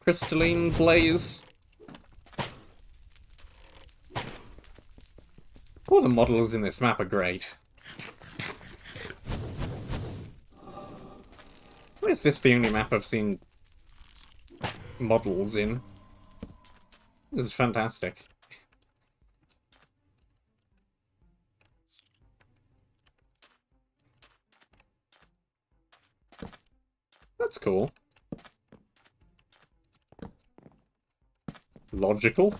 Crystalline blaze! All the models in this map are great. Why is this the only map I've seen models in? This is fantastic. That's cool. Logical.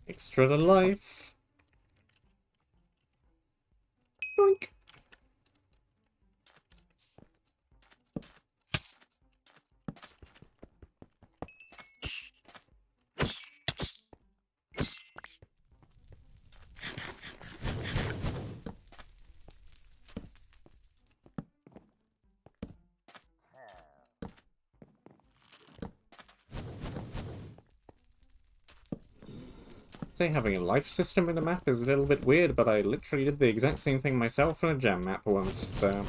Extra to life. Doink. Say having a life system in a map is a little bit weird, but I literally did the exact same thing myself in a jam map once, so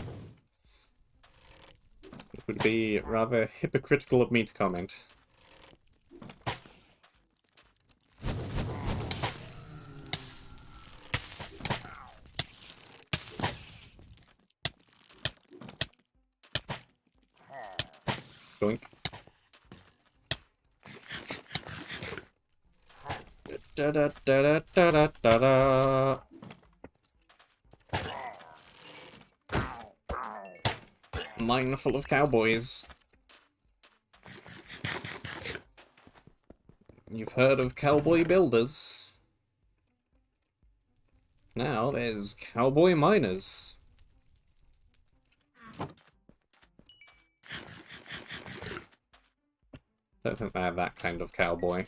it would be rather hypocritical of me to comment. Doink. Da da da da da da da da. Mine full of cowboys. You've heard of cowboy builders. Now there's cowboy miners. Don't think they're that kind of cowboy.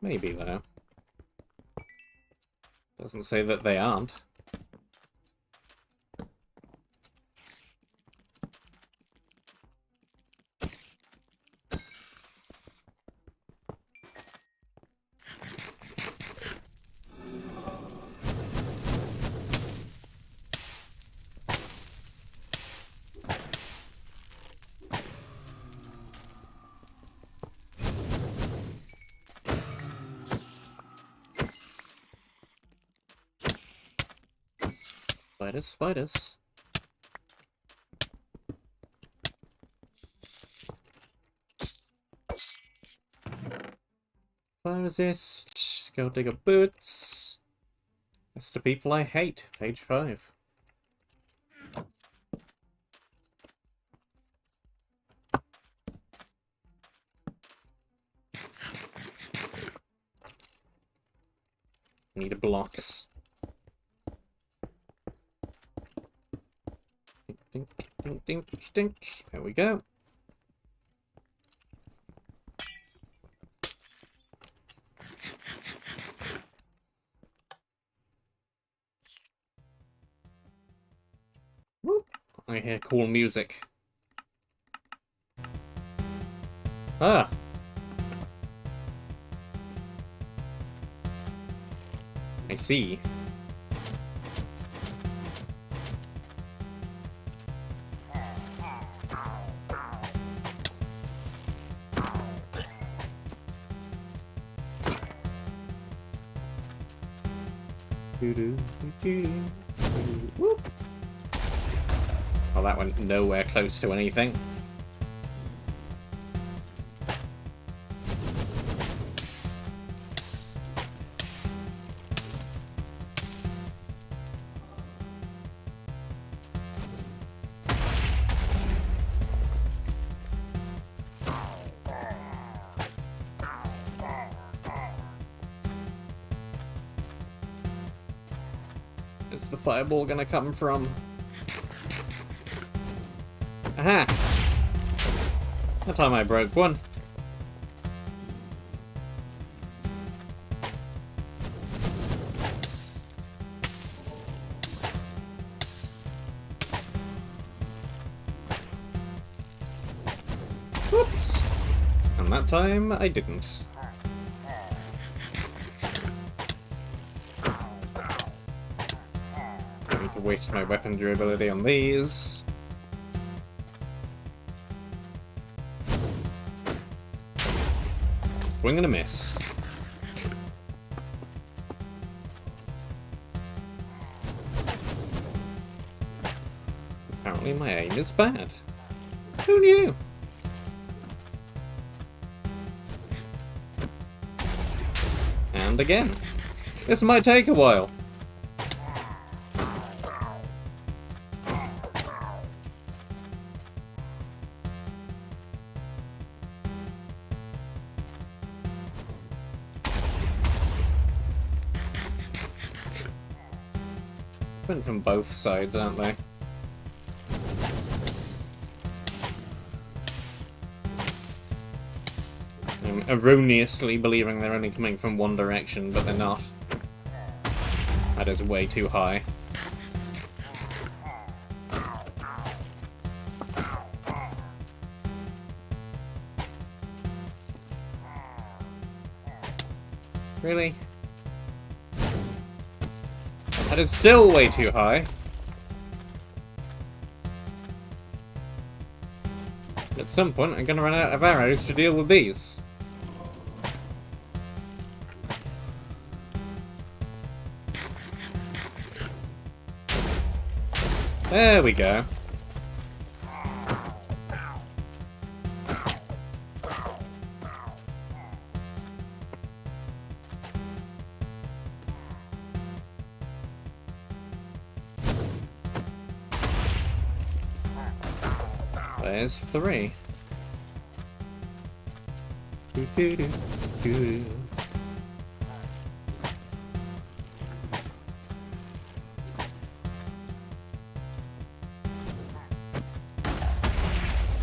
Maybe, though. Doesn't say that they aren't. Spiders, spiders. Where is this? Go digger boots. That's the people I hate. Page 5. Need a blocks. Dink, dink, dink, dink. There we go. Whoop. I hear cool music. Ah! I see. Whoop. Oh, that went nowhere close to anything. Is the fireball gonna come from? Aha! That time I broke one. Whoops! And that time I didn't. Waste my weapon durability on these. Swing and a miss. Apparently my aim is bad. Who knew? And again. This might take a while. Went from both sides, aren't they? I'm erroneously believing they're only coming from one direction, but they're not. That is way too high. Really? That is still way too high. At some point, I'm gonna run out of arrows to deal with these. There we go. There's 3.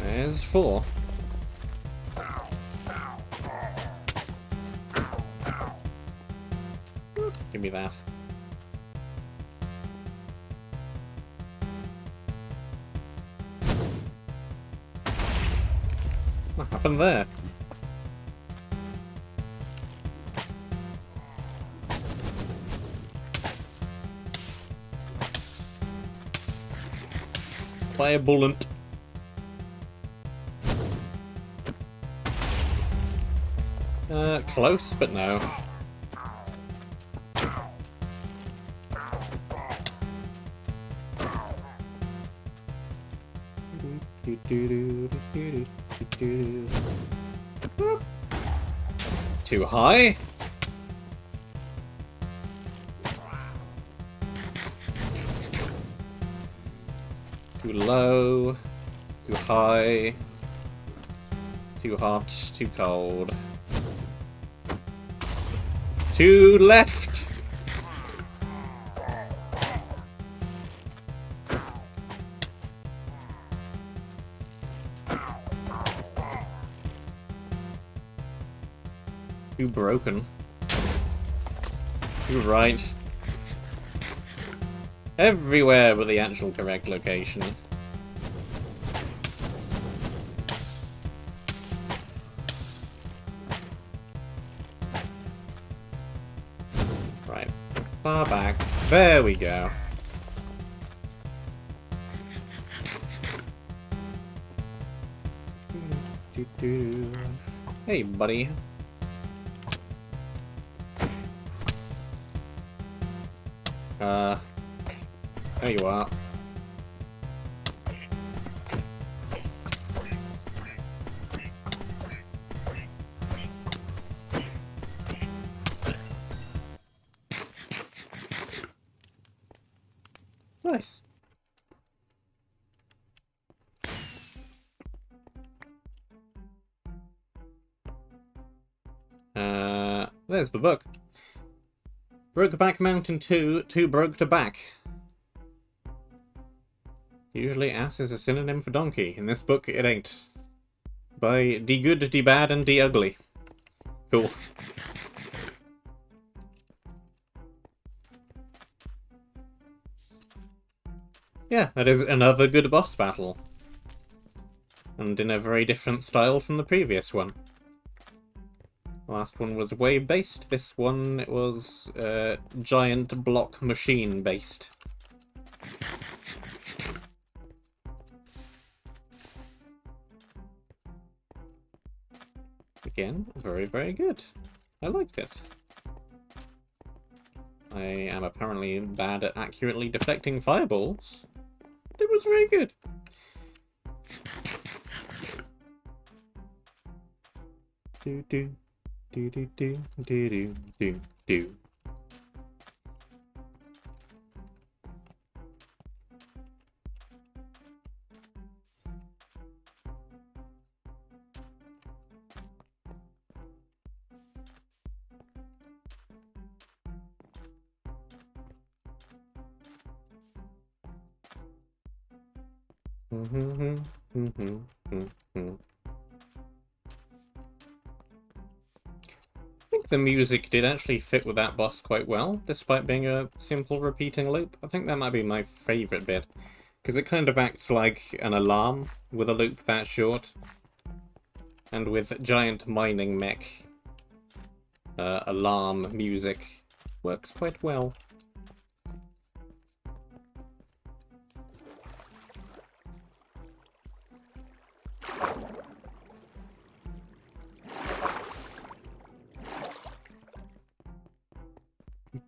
There's 4. Give me that. What happened there? Fire bullet. Close, but no. Too high? Too low? Too high? Too hot? Too cold? Too left? Too broken. Too right. Everywhere but the actual correct location. Right. Far back. There we go. Hey, buddy. There you are. Nice. There's the book. Brokeback Mountain 2, 2 broke to back. Usually ass is a synonym for donkey. In this book, it ain't. By de good, de bad, and de ugly. Cool. Yeah, that is another good boss battle. And in a very different style from the previous one. The last one was wave-based, this one it was giant block machine-based. again, very, very good. I liked it. I am apparently bad at accurately deflecting fireballs. It was very good. Do do do do do do do do do. I think the music did actually fit with that boss quite well, despite being a simple repeating loop. I think that might be my favourite bit, because it kind of acts like an alarm with a loop that short. And with giant mining mech, alarm music works quite well.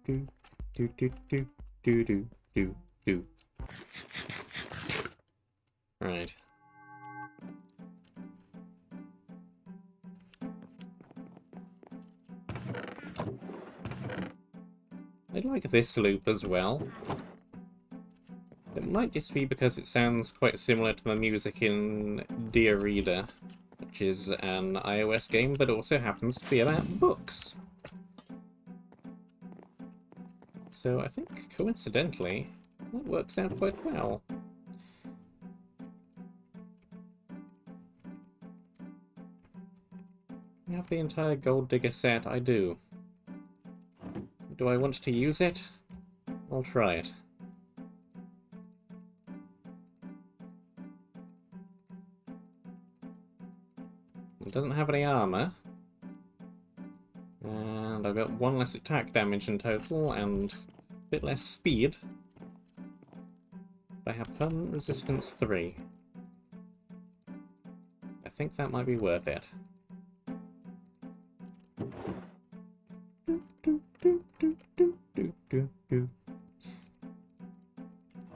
Do do do do do do do do. Right. I like this loop as well. It might just be because it sounds quite similar to the music in Dear Reader, which is an iOS game but also happens to be about books. So I think, coincidentally, that works out quite well. I have the entire Gold Digger set, I do. Do I want to use it? I'll try it. It doesn't have any armor. And I've got 1 less attack damage in total, and a bit less speed. I have permanent resistance 3. I think that might be worth it. The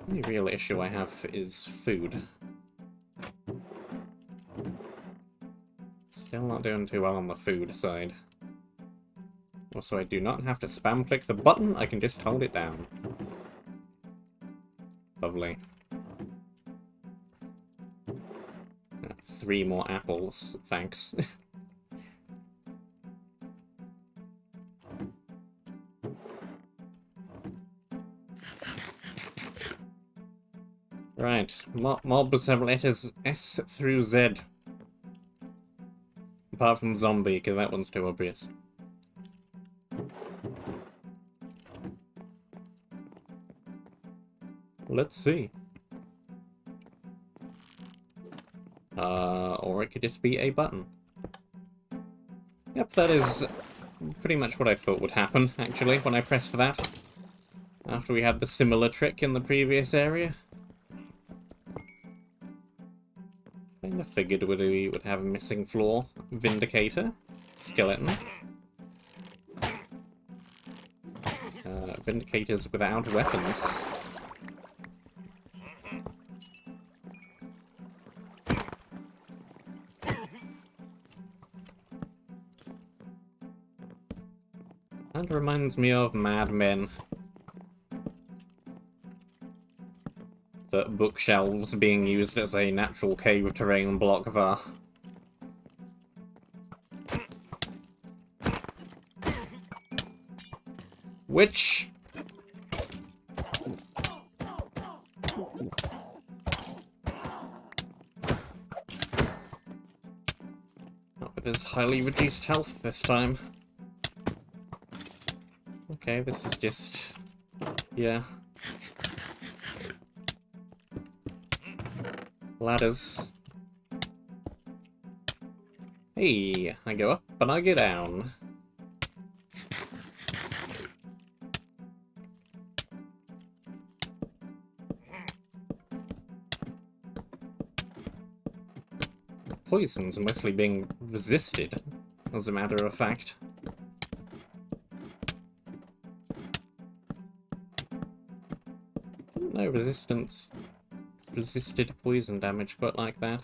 only real issue I have is food. Still not doing too well on the food side. Also, I do not have to spam click the button, I can just hold it down. Lovely. 3 more apples, thanks. Right, mobs have letters S through Z. Apart from zombie, because that one's too obvious. Let's see. Or it could just be a button. Yep, that is pretty much what I thought would happen, actually, when I pressed that. After we had the similar trick in the previous area. Kinda figured we would have a missing floor. Vindicator. Skeleton. Vindicators without weapons. That reminds me of Mad Men. The bookshelves being used as a natural cave terrain block var. Which... not with his highly reduced health this time. Okay, this is just... yeah. Ladders. Hey, I go up and I go down. Poison's mostly being resisted. as a matter of fact. No resistance resisted poison damage quite like that.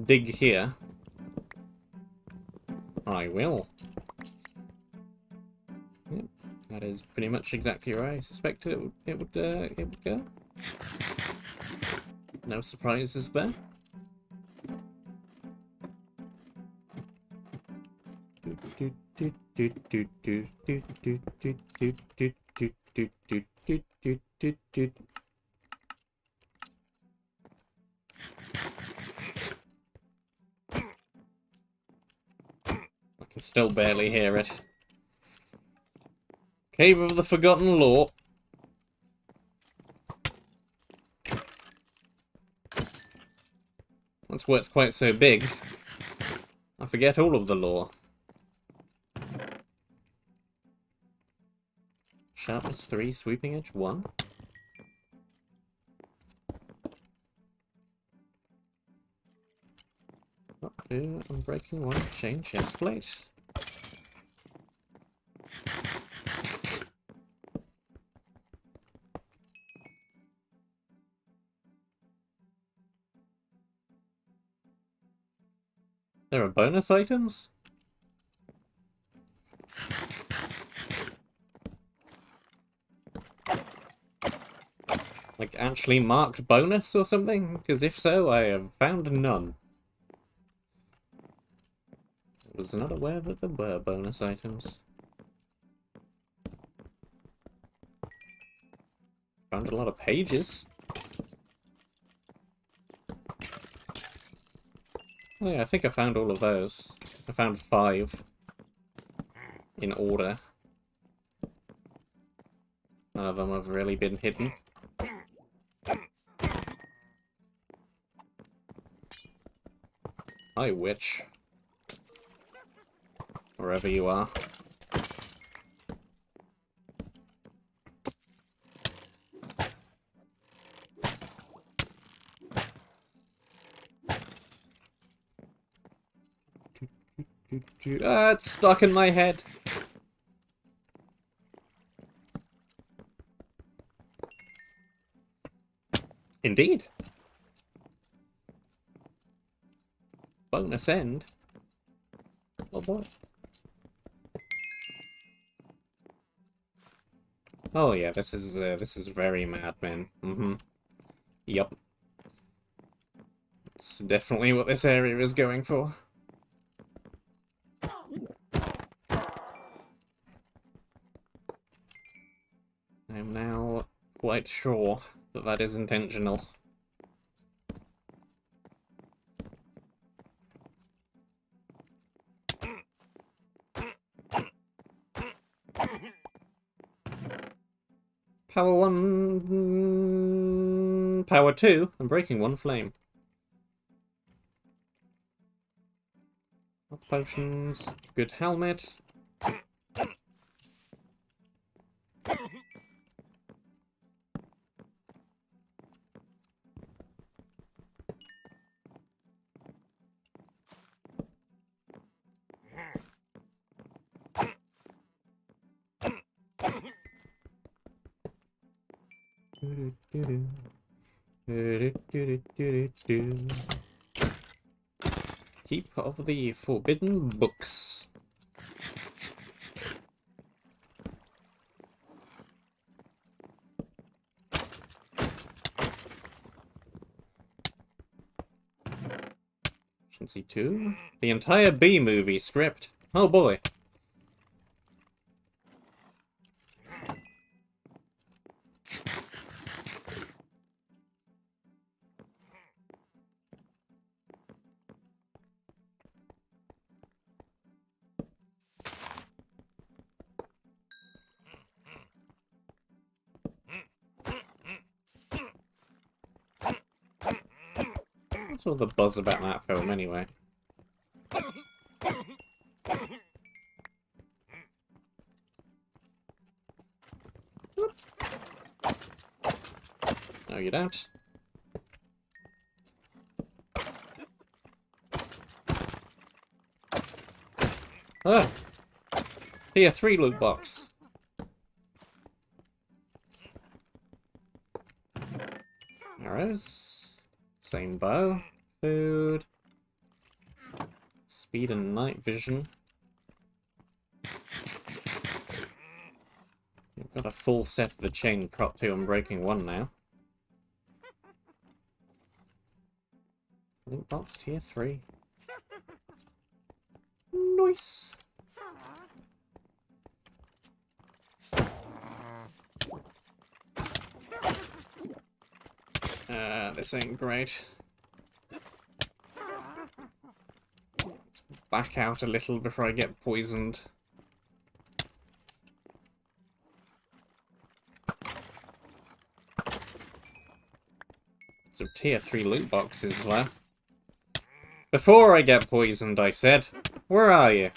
Dig here. I will. Yep, that is pretty much exactly where I suspected it would go. No surprises there. I can still barely hear it. Cave of the Forgotten Lore. That's why it's quite so big. I forget all of the lore. Sharpness 3, sweeping edge 1. Up 2, unbreaking 1, chain chest plate. There are bonus items? Like, actually marked bonus or something? Because if so, I have found none. I was not aware that there were bonus items. Found a lot of pages. Oh yeah, I think I found all of those. I found 5. In order. None of them have really been hidden. Hi, witch. Wherever you are. Ah, it's stuck in my head. Indeed. Bonus end. Oh boy. Oh yeah, this is very Mad Men. Yup. It's definitely what this area is going for. I am now quite sure that that is intentional. Power 1... Power 2? I'm breaking 1 flame. Health potions. Good helmet. Keep of the Forbidden Books. Efficiency 2. The entire B movie script. Oh boy. What's all the buzz about that film anyway? No, you don't. Ah! Tier 3 loot box. Arrows. Same bow. Food. Speed and night vision. You've got a full set of the chain prop 2 and breaking 1 now. Loot box tier 3. Nice! This ain't great. Let's back out a little before I get poisoned. Some tier 3 loot boxes left. Before I get poisoned, I said. Where are you?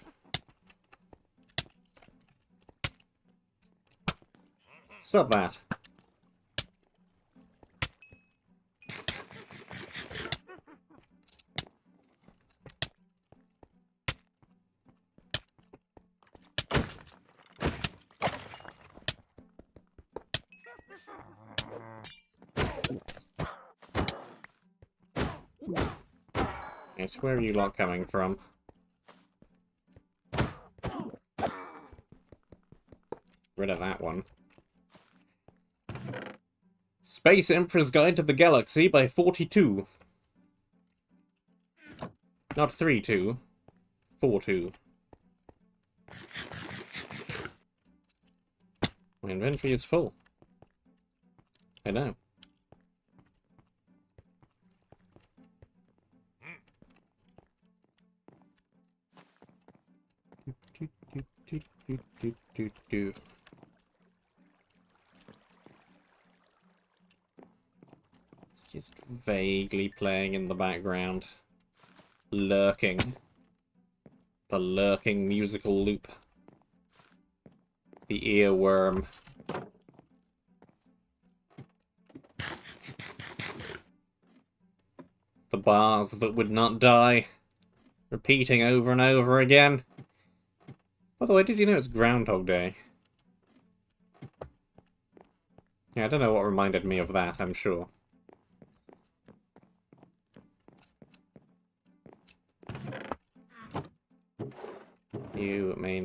Stop that. Yes, where are you lot coming from? Rid of that one. Space Emperor's Guide to the Galaxy by 42. Not 3-2. 4-2. My inventory is full. I know. It's just vaguely playing in the background. Lurking. The lurking musical loop. The earworm. The bars that would not die. Repeating over and over again. By the way, did you know it's Groundhog Day? Yeah, I don't know what reminded me of that, I'm sure. You may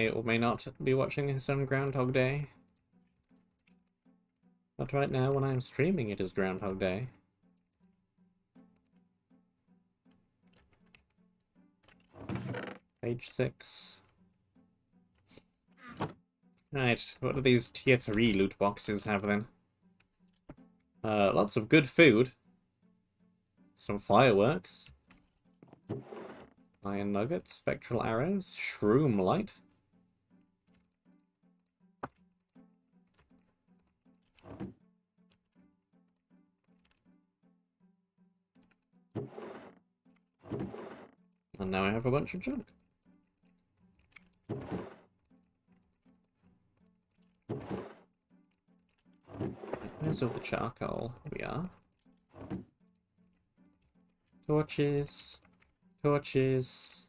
or may not be watching this on Groundhog Day. But right now, when I'm streaming, it is Groundhog Day. Page 6. Right, what do these tier 3 loot boxes have then? Lots of good food. Some fireworks. Iron nuggets, spectral arrows, shroom light. And now I have a bunch of junk. Where's all the charcoal? Here we are. Torches. Torches.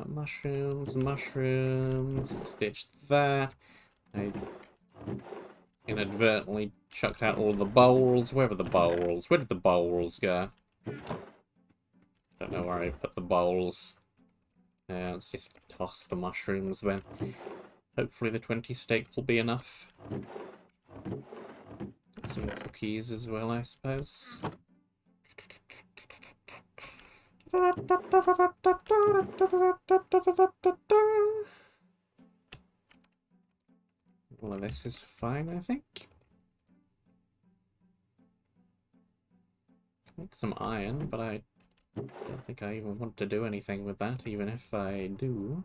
Mushrooms. Let's ditch that. I inadvertently chucked out all the bowls. Where were the bowls? Where did the bowls go? Don't know where I put the bowls. Yeah, let's just toss the mushrooms then. Hopefully the 20 steak will be enough. Get some cookies as well, I suppose. All of this is fine, I think. Make some iron, but I don't think I even want to do anything with that, even if I do.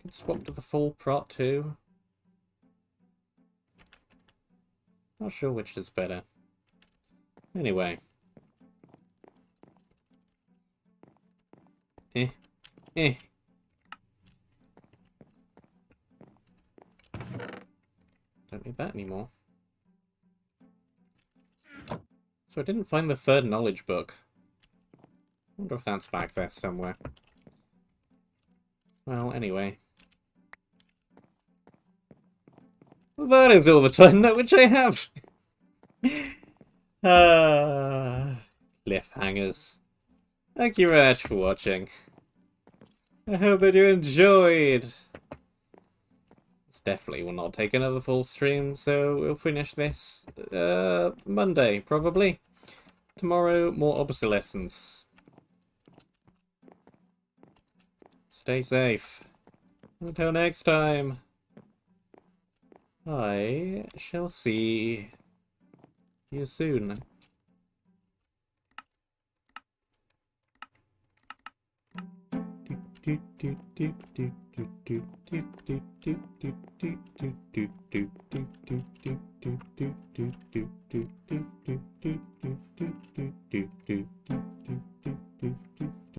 Can swap to the full prot too. Not sure which is better. Anyway. Don't need that anymore. So I didn't find the third knowledge book. wonder if that's back there somewhere. Well, anyway. Well, that is all the time that which I have. Cliffhangers. Thank you very much for watching. I hope that you enjoyed. This definitely will not take another full stream, so we'll finish this Monday, probably. Tomorrow, more obsolescence. Stay safe. Until next time, I shall see you soon.